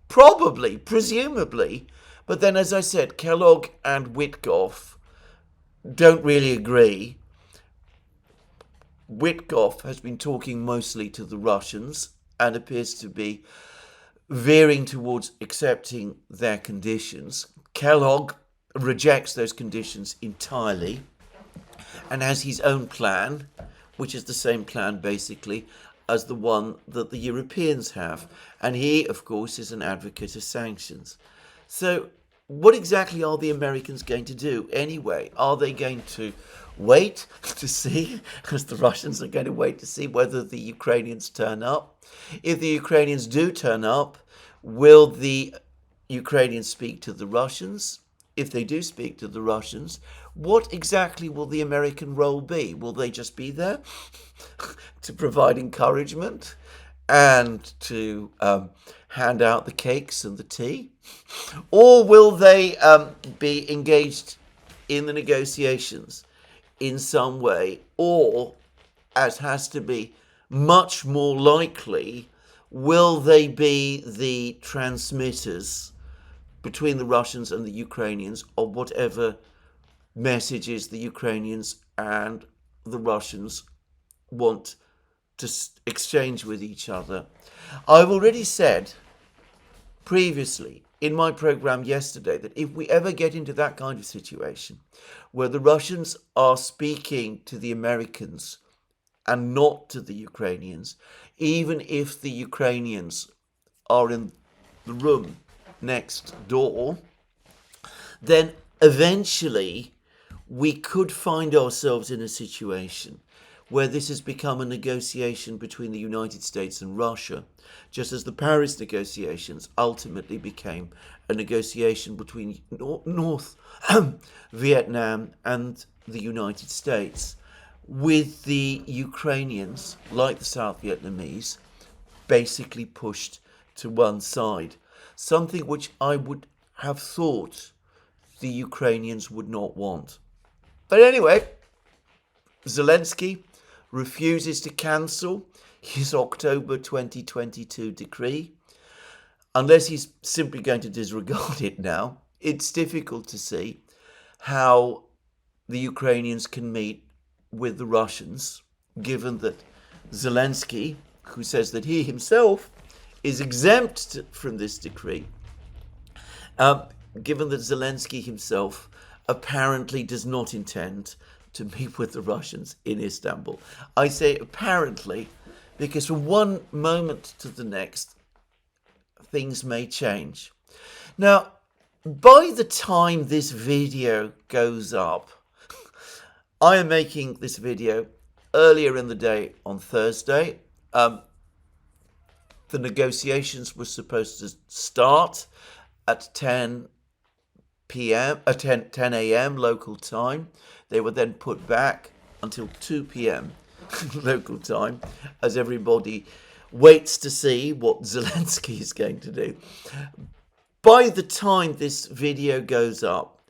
Probably, presumably. But then, as I said, Kellogg and Witkoff don't really agree. Witkoff has been talking mostly to the Russians and appears to be veering towards accepting their conditions. Kellogg rejects those conditions entirely and has his own plan, which is the same plan basically as the one that the Europeans have. And he, of course, is an advocate of sanctions. So what exactly are the Americans going to do anyway? Are they going to wait to see, as the Russians are going to wait to see whether the Ukrainians turn up? If the Ukrainians do turn up, will the Ukrainians speak to the Russians? If they do speak to the Russians, what exactly will the American role be? Will they just be there to provide encouragement and to hand out the cakes and the tea? Or will they be engaged in the negotiations in some way? Or, as has to be much more likely, will they be the transmitters between the Russians and the Ukrainians of whatever messages the Ukrainians and the Russians want to exchange with each other? I've already said previously in my program yesterday that if we ever get into that kind of situation where the Russians are speaking to the Americans and not to the Ukrainians, even if the Ukrainians are in the room next door, then eventually we could find ourselves in a situation where this has become a negotiation between the United States and Russia, just as the Paris negotiations ultimately became a negotiation between North Vietnam and the United States, with the Ukrainians, like the South Vietnamese, basically pushed to one side. Something which I would have thought the Ukrainians would not want. But anyway, Zelensky refuses to cancel his October 2022 decree. Unless he's simply going to disregard it now, it's difficult to see how the Ukrainians can meet with the Russians, given that Zelensky, who says that he himself is exempt from this decree, given that Zelensky himself apparently does not intend to meet with the Russians in Istanbul. I say apparently because from one moment to the next, things may change. Now, By the time this video goes up, I am making this video earlier in the day on Thursday. The negotiations were supposed to start at 10 p.m. 10 a.m. local time. They were then put back until 2 p.m. local time as everybody waits to see what Zelensky is going to do. By the time this video goes up,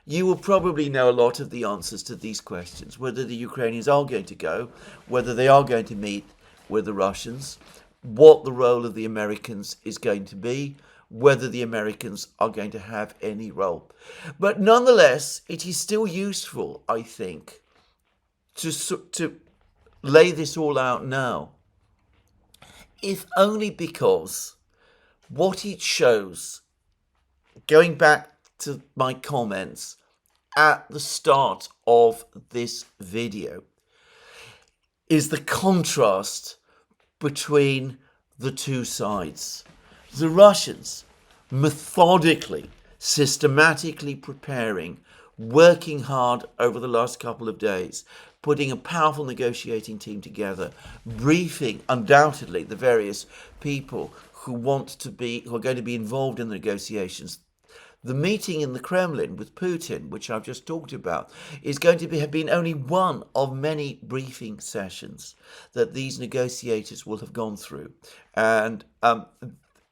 you will probably know a lot of the answers to these questions, whether the Ukrainians are going to go, whether they are going to meet with the Russians, what the role of the Americans is going to be, whether the Americans are going to have any role. But nonetheless, it is still useful, I think, to lay this all out now, if only because what it shows, going back to my comments at the start of this video, is the contrast between the two sides. The Russians methodically, systematically preparing, working hard over the last couple of days, putting a powerful negotiating team together, briefing undoubtedly the various people who are going to be involved in the negotiations. The meeting in the Kremlin with Putin, which I've just talked about, is going to have been only one of many briefing sessions that these negotiators will have gone through, and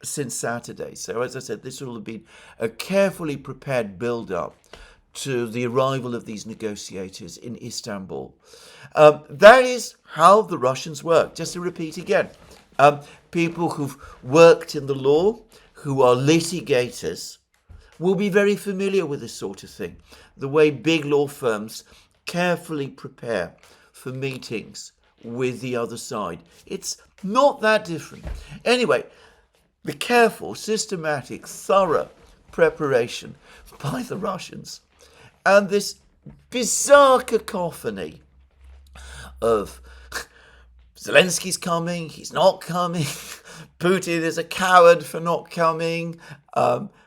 since Saturday. So, as I said, this will have been a carefully prepared build-up to the arrival of these negotiators in Istanbul. That is how the Russians work. Just to repeat again, people who've worked in the law, who are litigators, will be very familiar with this sort of thing. The way big law firms carefully prepare for meetings with the other side. It's not that different. Anyway, the careful, systematic, thorough preparation by the Russians and this bizarre cacophony of Zelensky's coming, he's not coming, Putin is a coward for not coming,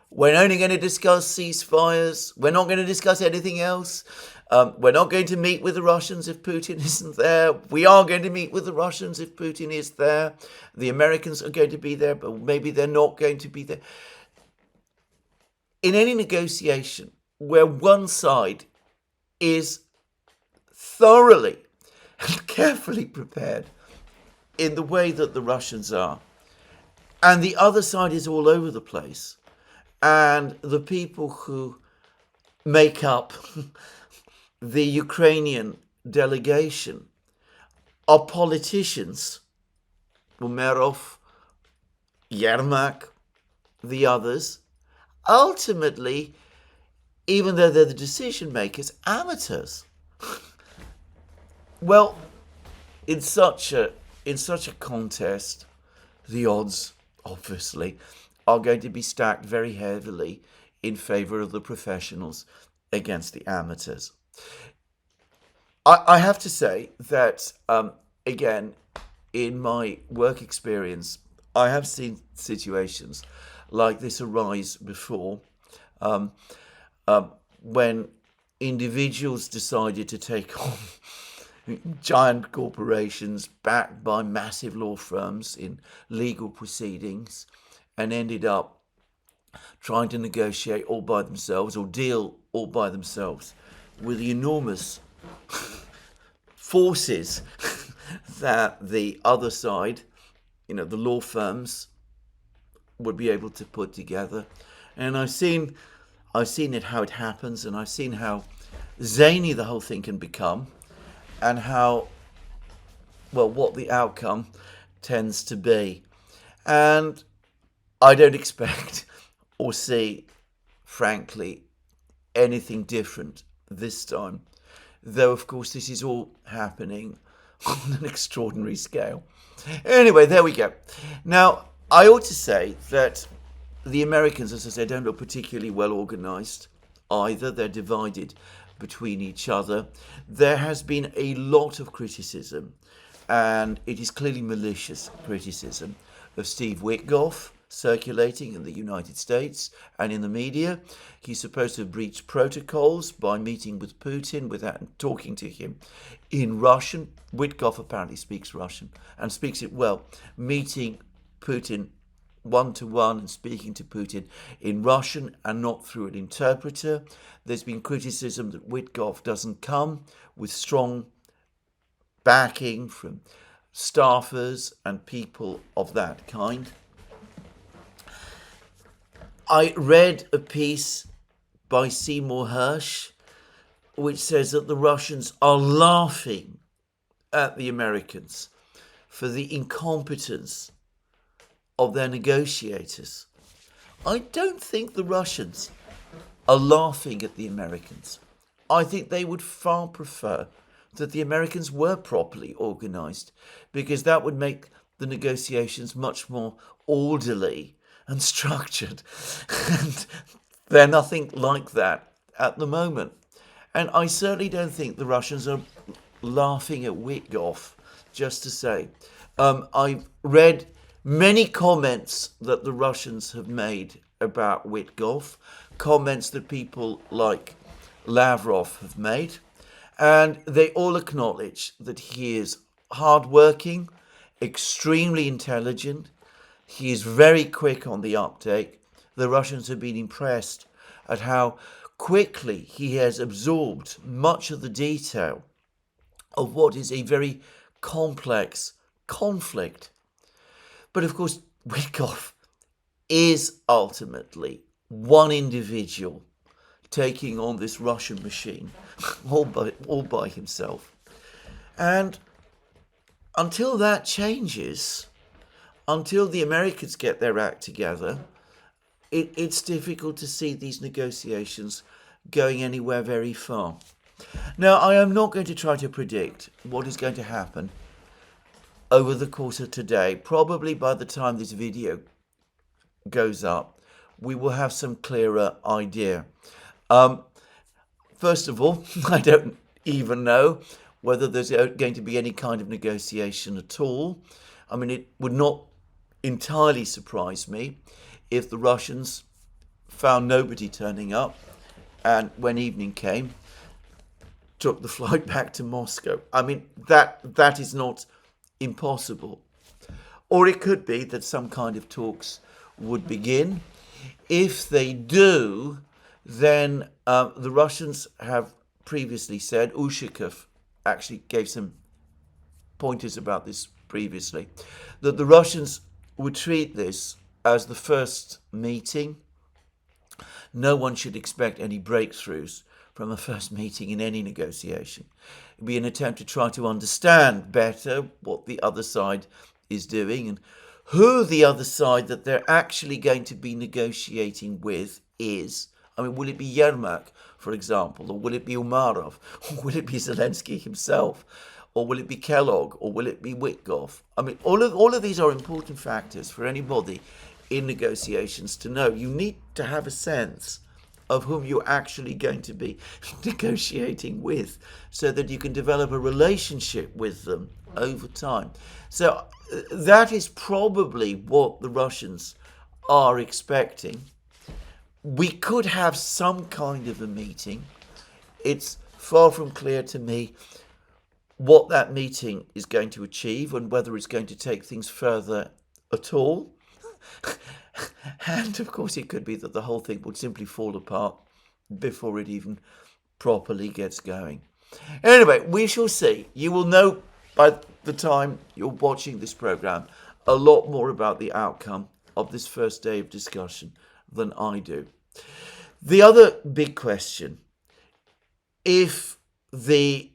we're only going to discuss ceasefires. We're not going to discuss anything else. We're not going to meet with the Russians if Putin isn't there. We are going to meet with the Russians if Putin is there. The Americans are going to be there, but maybe they're not going to be there. In any negotiation where one side is thoroughly and carefully prepared in the way that the Russians are, and the other side is all over the place, and the people who make up the Ukrainian delegation are politicians, Umerov, Yermak, the others, ultimately, even though they're the decision makers, amateurs. Well, in such a contest, the odds, obviously, are going to be stacked very heavily in favour of the professionals against the amateurs. I have to say that, again, in my work experience, I have seen situations like this arise before, when individuals decided to take on giant corporations backed by massive law firms in legal proceedings, and ended up trying to negotiate all by themselves or deal all by themselves with the enormous forces that the other side, the law firms, would be able to put together. And I've seen it, how it happens, and I've seen how zany the whole thing can become, and how, what the outcome tends to be. And I don't expect or see, frankly, anything different this time. Though, of course, this is all happening on an extraordinary scale. Anyway, there we go. Now, I ought to say that the Americans, as I said, don't look particularly well organised either. They're divided between each other. There has been a lot of criticism, and it is clearly malicious criticism, of Steve Witkoff, circulating in the United States and in the media. He's supposed to have breached protocols by meeting with Putin without talking to him in Russian. Witkoff apparently speaks Russian and speaks it well. Meeting Putin one-to-one and speaking to Putin in Russian and not through an interpreter. There's been criticism that Witkoff doesn't come with strong backing from staffers and people of that kind. I read a piece by Seymour Hersh which says that the Russians are laughing at the Americans for the incompetence of their negotiators. I don't think the Russians are laughing at the Americans. I think they would far prefer that the Americans were properly organized, because that would make the negotiations much more orderly and structured. And they're nothing like that at the moment. And I certainly don't think the Russians are laughing at Witkoff, just to say. I've read many comments that the Russians have made about Witkoff, comments that people like Lavrov have made, and they all acknowledge that he is hardworking, extremely intelligent, he is very quick on the uptake. The Russians have been impressed at how quickly he has absorbed much of the detail of what is a very complex conflict. But of course, Witkoff is ultimately one individual taking on this Russian machine all by himself. And until that changes, until the Americans get their act together, it's difficult to see these negotiations going anywhere very far. Now, I am not going to try to predict what is going to happen over the course of today. Probably by the time this video goes up, we will have some clearer idea. First of all, I don't even know whether there's going to be any kind of negotiation at all. I mean, it would not entirely surprise me if the Russians found nobody turning up and when evening came, took the flight back to Moscow. I mean, that is not impossible. Or it could be that some kind of talks would begin. If they do, then the Russians have previously said, Ushakov actually gave some pointers about this previously, that the Russians would treat this as the first meeting. No one should expect any breakthroughs from a first meeting in any negotiation. It would be an attempt to try to understand better what the other side is doing and who the other side that they're actually going to be negotiating with is. I mean, will it be Yermak, for example, or will it be Umarov, or will it be Zelensky himself, or will it be Kellogg, or will it be Witkoff? I mean, all of these are important factors for anybody in negotiations to know. You need to have a sense of whom you're actually going to be negotiating with so that you can develop a relationship with them over time. So that is probably what the Russians are expecting. We could have some kind of a meeting. It's far from clear to me what that meeting is going to achieve and whether it's going to take things further at all. And of course it could be that the whole thing would simply fall apart before it even properly gets going. Anyway, we shall see. You will know by the time you're watching this program a lot more about the outcome of this first day of discussion than I do. The other big question, if the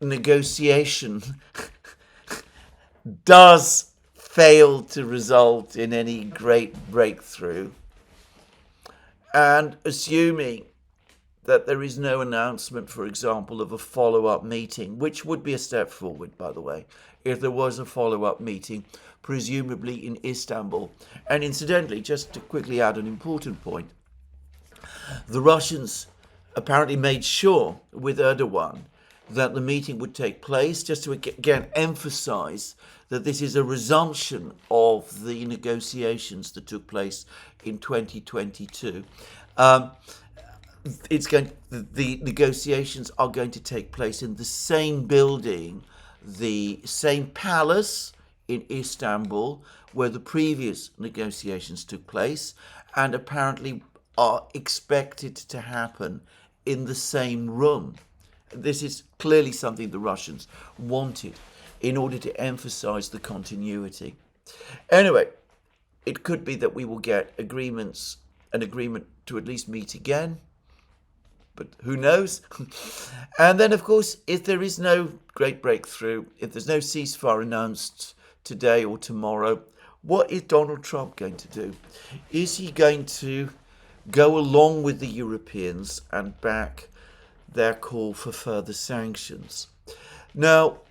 negotiation does fail to result in any great breakthrough, and assuming that there is no announcement, for example, of a follow-up meeting, which would be a step forward, by the way, if there was a follow-up meeting, presumably in Istanbul. And incidentally, just to quickly add an important point, the Russians apparently made sure with Erdogan that the meeting would take place, just to again emphasize that this is a resumption of the negotiations that took place in 2022. The negotiations are going to take place in the same building, the same palace in Istanbul where the previous negotiations took place, and apparently are expected to happen in the same room. This is clearly something the Russians wanted in order to emphasize the continuity. Anyway, it could be that we will get an agreement to at least meet again, but who knows? And then, of course, if there is no great breakthrough, if there's no ceasefire announced today or tomorrow, what is Donald Trump going to do? Is he going to go along with the Europeans and back their call for further sanctions? Now,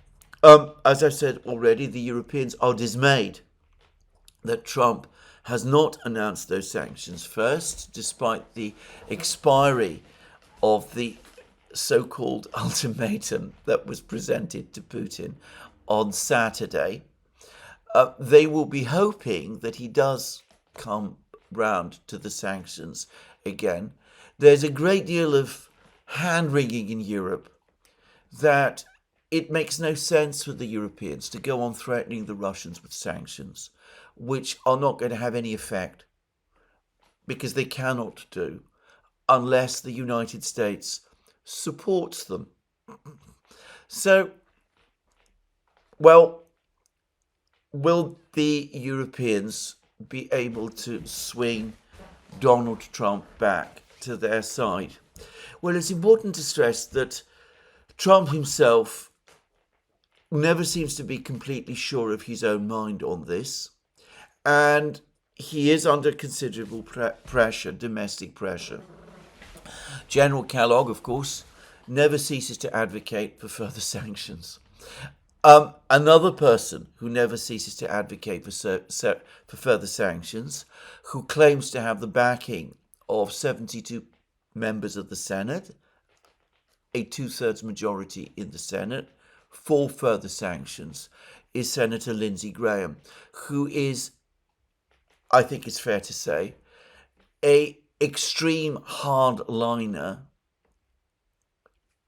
as I said already, the Europeans are dismayed that Trump has not announced those sanctions first, despite the expiry of the so-called ultimatum that was presented to Putin on Saturday. They will be hoping that he does come round to the sanctions again. There's a great deal of hand-wringing in Europe that it makes no sense for the Europeans to go on threatening the Russians with sanctions, which are not going to have any effect, because they cannot do, unless the United States supports them. So, well, will the Europeans be able to swing Donald Trump back to their side? Well, it's important to stress that Trump himself never seems to be completely sure of his own mind on this, and he is under considerable pressure, domestic pressure. General Kellogg, of course, never ceases to advocate for further sanctions. Another person who never ceases to advocate for further sanctions, who claims to have the backing of 72 members of the Senate, a two-thirds majority in the Senate, for further sanctions, is Senator Lindsey Graham, who is, I think it's fair to say, a extreme hardliner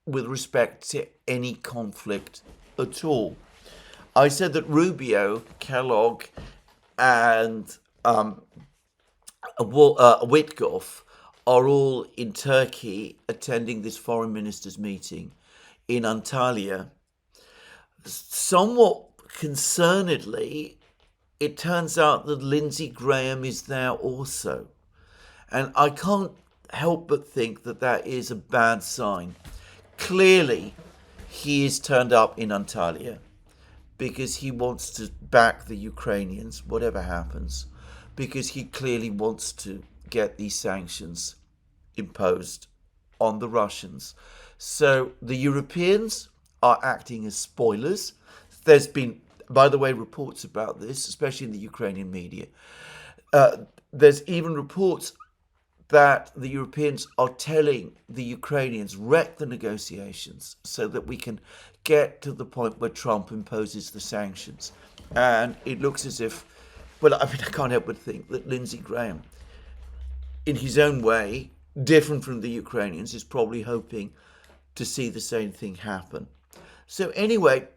with respect to any conflict at all. I said that Rubio, Kellogg, and Witkoff are all in Turkey attending this foreign ministers' meeting in Antalya. Somewhat concernedly, it turns out that Lindsey Graham is there also. And I can't help but think that that is a bad sign. Clearly, he is turned up in Antalya because he wants to back the Ukrainians, whatever happens, because he clearly wants to get these sanctions imposed on the Russians. So the Europeans are acting as spoilers. There's been, by the way, reports about this, especially in the Ukrainian media. There's even reports that the Europeans are telling the Ukrainians, wreck the negotiations so that we can get to the point where Trump imposes the sanctions. And it looks as if, well, I mean, I can't help but think that Lindsey Graham, in his own way, different from the Ukrainians, is probably hoping to see the same thing happen. So anyway,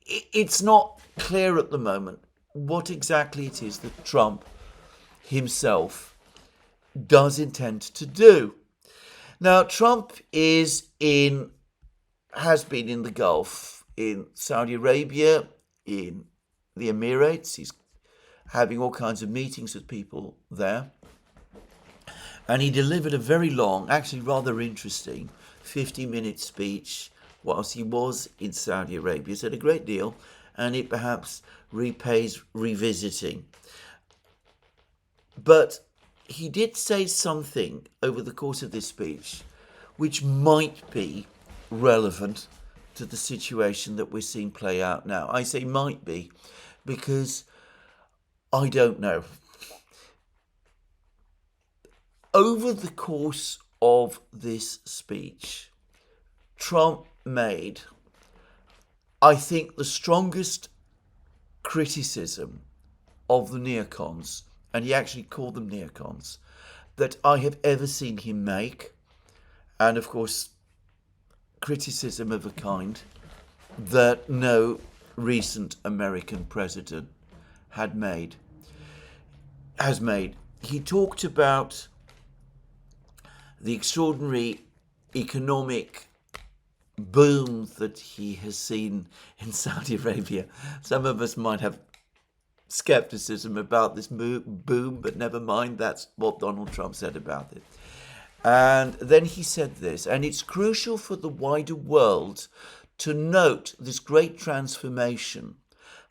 it's not clear at the moment what exactly it is that Trump himself does intend to do. Now, Trump has been in the Gulf, in Saudi Arabia, in the Emirates. He's having all kinds of meetings with people there. And he delivered a very long, actually rather interesting, 50-minute speech whilst he was in Saudi Arabia. He said a great deal, and it perhaps repays revisiting. But he did say something over the course of this speech which might be relevant to the situation that we're seeing play out now. I say might be because I don't know. Over the course of this speech, Trump made, I think, the strongest criticism of the neocons, and he actually called them neocons, that I have ever seen him make. And of course, criticism of a kind that no recent American president has made. He talked about the extraordinary economic boom that he has seen in Saudi Arabia. Some of us might have skepticism about this boom, but never mind, that's what Donald Trump said about it. And then he said this, and it's crucial for the wider world to note this great transformation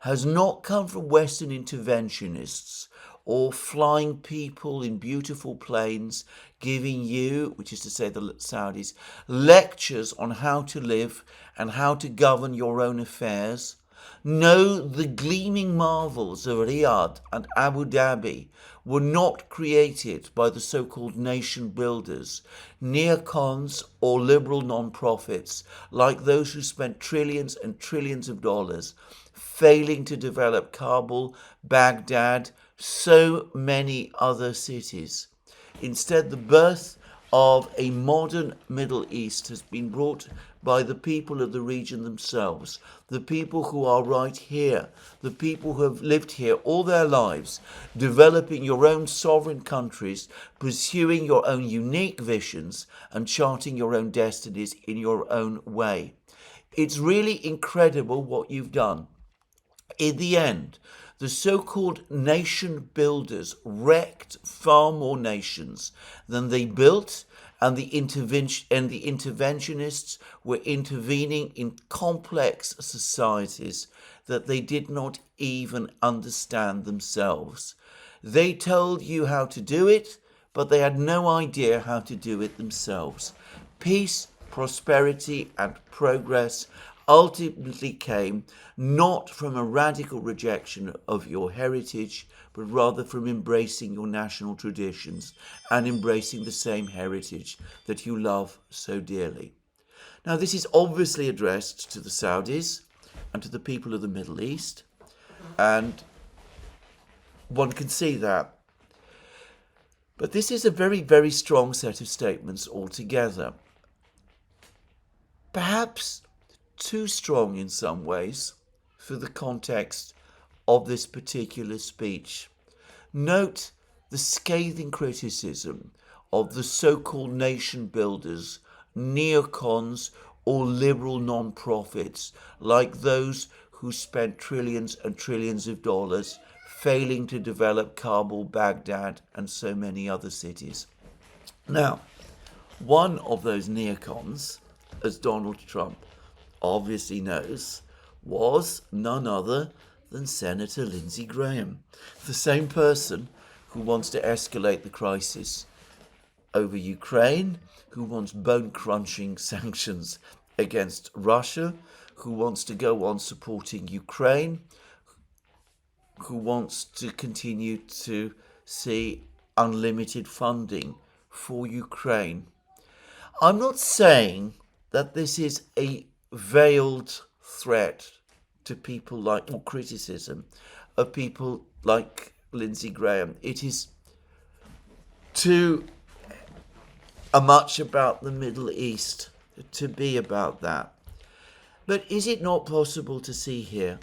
has not come from Western interventionists or flying people in beautiful planes giving you, which is to say the Saudis, lectures on how to live and how to govern your own affairs. No, the gleaming marvels of Riyadh and Abu Dhabi were not created by the so-called nation builders, neocons or liberal non-profits like those who spent trillions and trillions of dollars failing to develop Kabul, Baghdad, so many other cities. Instead, the birth of a modern Middle East has been brought by the people of the region themselves, the people who are right here, the people who have lived here all their lives, developing your own sovereign countries, pursuing your own unique visions, and charting your own destinies in your own way. It's really incredible what you've done. In the end, the so-called nation builders wrecked far more nations than they built, and the interventionists were intervening in complex societies that they did not even understand themselves. They told you how to do it, but they had no idea how to do it themselves. Peace, prosperity, and progress ultimately came not from a radical rejection of your heritage, but rather from embracing your national traditions and embracing the same heritage that you love so dearly. Now, this is obviously addressed to the Saudis and to the people of the Middle East, and one can see that. But this is a very, very strong set of statements altogether. Perhaps too strong in some ways for the context of this particular speech. Note the scathing criticism of the so-called nation builders, neocons, or liberal non-profits like those who spent trillions and trillions of dollars failing to develop Kabul, Baghdad, and so many other cities. Now, one of those neocons, as Donald Trump obviously knows, was none other than Senator Lindsey Graham, the same person who wants to escalate the crisis over Ukraine, who wants bone-crunching sanctions against Russia, who wants to go on supporting Ukraine, who wants to continue to see unlimited funding for Ukraine. I'm not saying that this is a veiled threat to people like, or criticism of people like Lindsey Graham. It is too much about the Middle East to be about that. But is it not possible to see here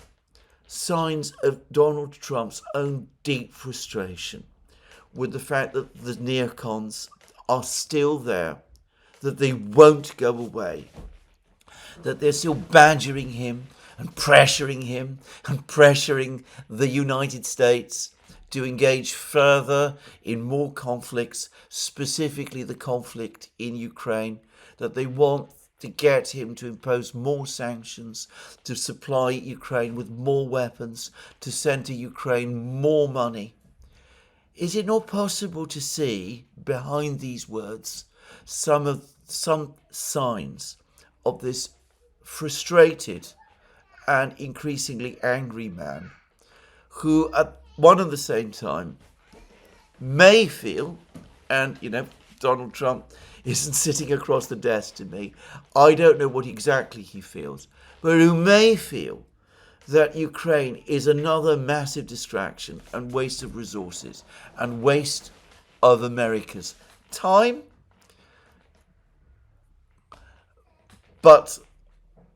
signs of Donald Trump's own deep frustration with the fact that the neocons are still there, that they won't go away, that they're still badgering him and pressuring the United States to engage further in more conflicts, specifically the conflict in Ukraine, that they want to get him to impose more sanctions, to supply Ukraine with more weapons, to send to Ukraine more money. Is it not possible to see behind these words some signs of this frustrated and increasingly angry man who at one and the same time may feel, and Donald Trump isn't sitting across the desk to me. I don't know what exactly he feels, but who may feel that Ukraine is another massive distraction and waste of resources and waste of America's time. But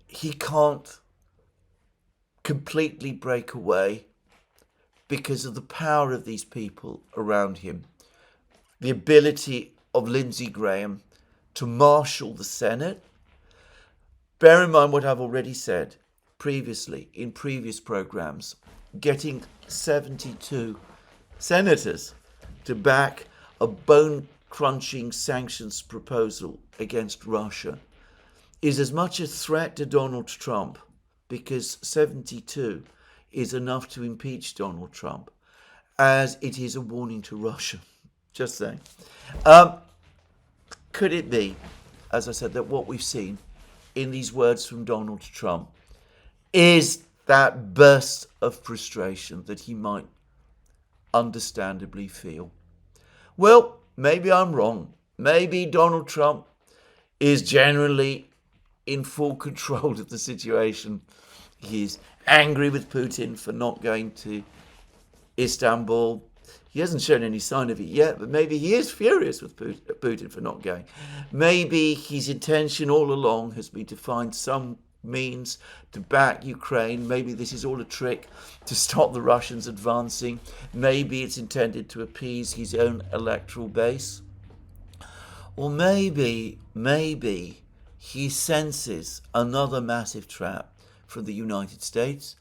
he can't completely break away because of the power of these people around him. The ability of Lindsey Graham to marshal the Senate. Bear in mind what I've already said previously in previous programs. Getting 72 senators to back a bone-crunching sanctions proposal against Russia is as much a threat to Donald Trump, because 72 is enough to impeach Donald Trump, as it is a warning to Russia. Just saying. Could it be, as I said, that what we've seen in these words from Donald Trump is that burst of frustration that he might understandably feel? Well, maybe I'm wrong. Maybe Donald Trump is generally in full control of the situation. He's angry with Putin for not going to Istanbul. He hasn't shown any sign of it yet, but maybe he is furious with Putin for not going. Maybe his intention all along has been to find some means to back Ukraine. Maybe this is all a trick to stop the Russians advancing. Maybe it's intended to appease his own electoral base. Or maybe he senses another massive trap from the United States.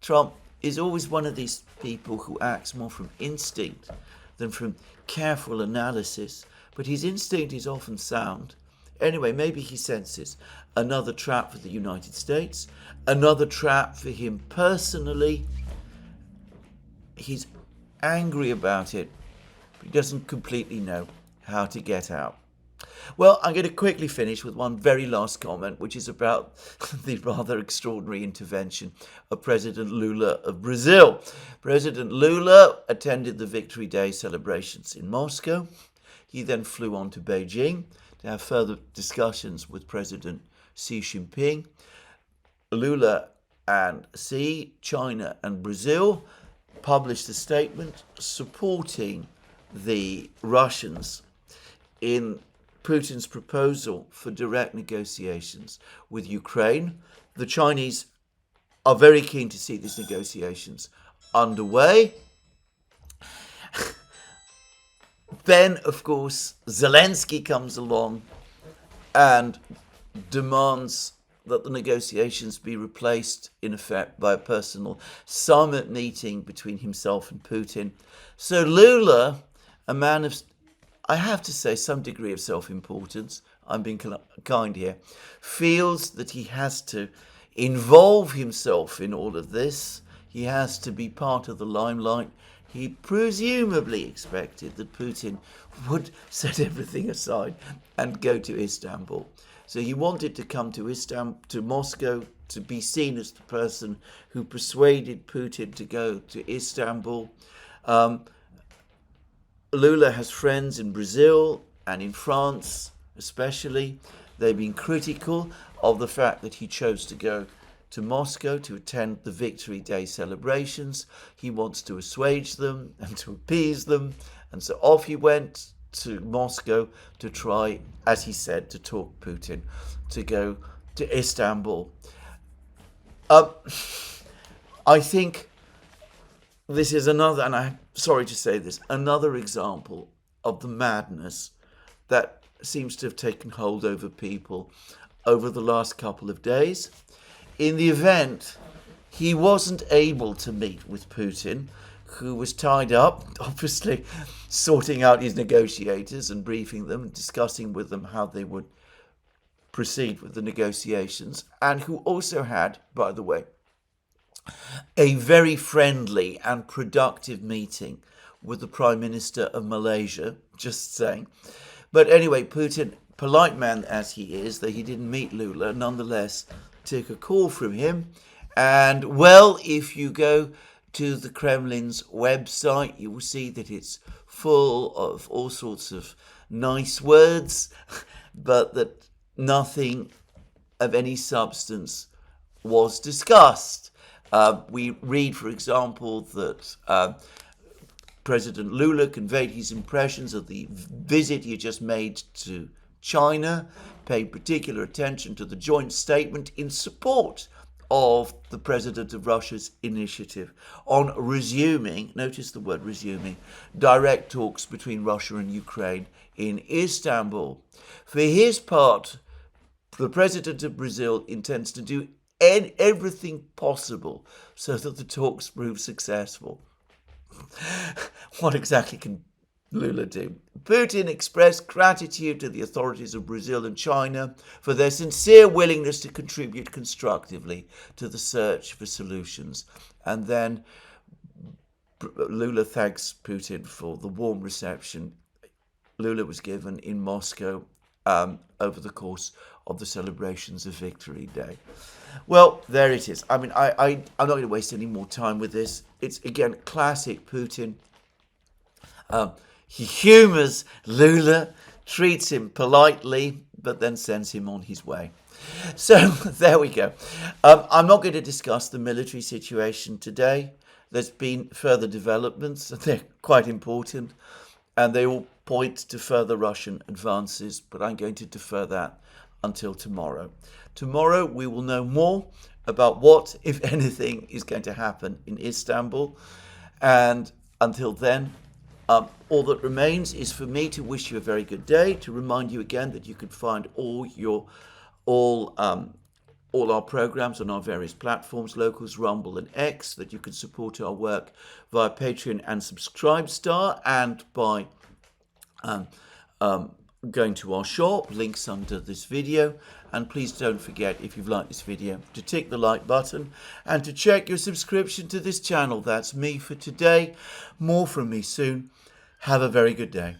Trump is always one of these people who acts more from instinct than from careful analysis, but his instinct is often sound. Anyway, maybe he senses another trap for the United States, another trap for him personally. He's angry about it, but he doesn't completely know how to get out. Well, I'm going to quickly finish with one very last comment, which is about the rather extraordinary intervention of President Lula of Brazil. President Lula attended the Victory Day celebrations in Moscow. He then flew on to Beijing to have further discussions with President Xi Jinping. Lula and Xi, China and Brazil published a statement supporting the Russians in Putin's proposal for direct negotiations with Ukraine. The Chinese are very keen to see these negotiations underway. Then, of course, Zelensky comes along and demands that the negotiations be replaced, in effect, by a personal summit meeting between himself and Putin. So Lula, a man of, I have to say, some degree of self-importance, I'm being kind here, feels that he has to involve himself in all of this. He has to be part of the limelight. He presumably expected that Putin would set everything aside and go to Istanbul. So he wanted to come to Moscow, to be seen as the person who persuaded Putin to go to Istanbul. Lula has friends in Brazil and in France especially. They've been critical of the fact that he chose to go to Moscow to attend the Victory Day celebrations. He wants to assuage them and to appease them. And so off he went to Moscow to try, as he said, to talk Putin to go to Istanbul. I think this is another, and I'm sorry to say this, another example of the madness that seems to have taken hold over people over the last couple of days. In the event, he wasn't able to meet with Putin, who was tied up, obviously sorting out his negotiators and briefing them and discussing with them how they would proceed with the negotiations, and who also had, by the way, a very friendly and productive meeting with the Prime Minister of Malaysia, just saying. But anyway, Putin, polite man as he is, though he didn't meet Lula, nonetheless took a call from him. And, well, if you go to the Kremlin's website, you will see that it's full of all sorts of nice words, but that nothing of any substance was discussed. We read, for example, that President Lula conveyed his impressions of the visit he had just made to China, paid particular attention to the joint statement in support of the President of Russia's initiative on resuming, notice the word resuming, direct talks between Russia and Ukraine in Istanbul. For his part, the President of Brazil intends to do everything possible so that the talks prove successful. What exactly can Lula do? Putin expressed gratitude to the authorities of Brazil and China for their sincere willingness to contribute constructively to the search for solutions. And then Lula thanks Putin for the warm reception Lula was given in Moscow over the course of the celebrations of Victory Day. Well, there it is. I mean, I'm not going to waste any more time with this. It's, again, classic Putin. He humours Lula, treats him politely, but then sends him on his way. So there we go. I'm not going to discuss the military situation today. There's been further developments, and they're quite important, and they all point to further Russian advances, but I'm going to defer that until tomorrow. Tomorrow we will know more about what, if anything, is going to happen in Istanbul. And until then, all that remains is for me to wish you a very good day, to remind you again that you can find all our programs on our various platforms, Locals, Rumble and X, that you can support our work via Patreon and Subscribestar, and by going to our shop, links under this video. And please don't forget, if you've liked this video, to tick the like button and to check your subscription to this channel. That's me for today. More from me soon. Have a very good day.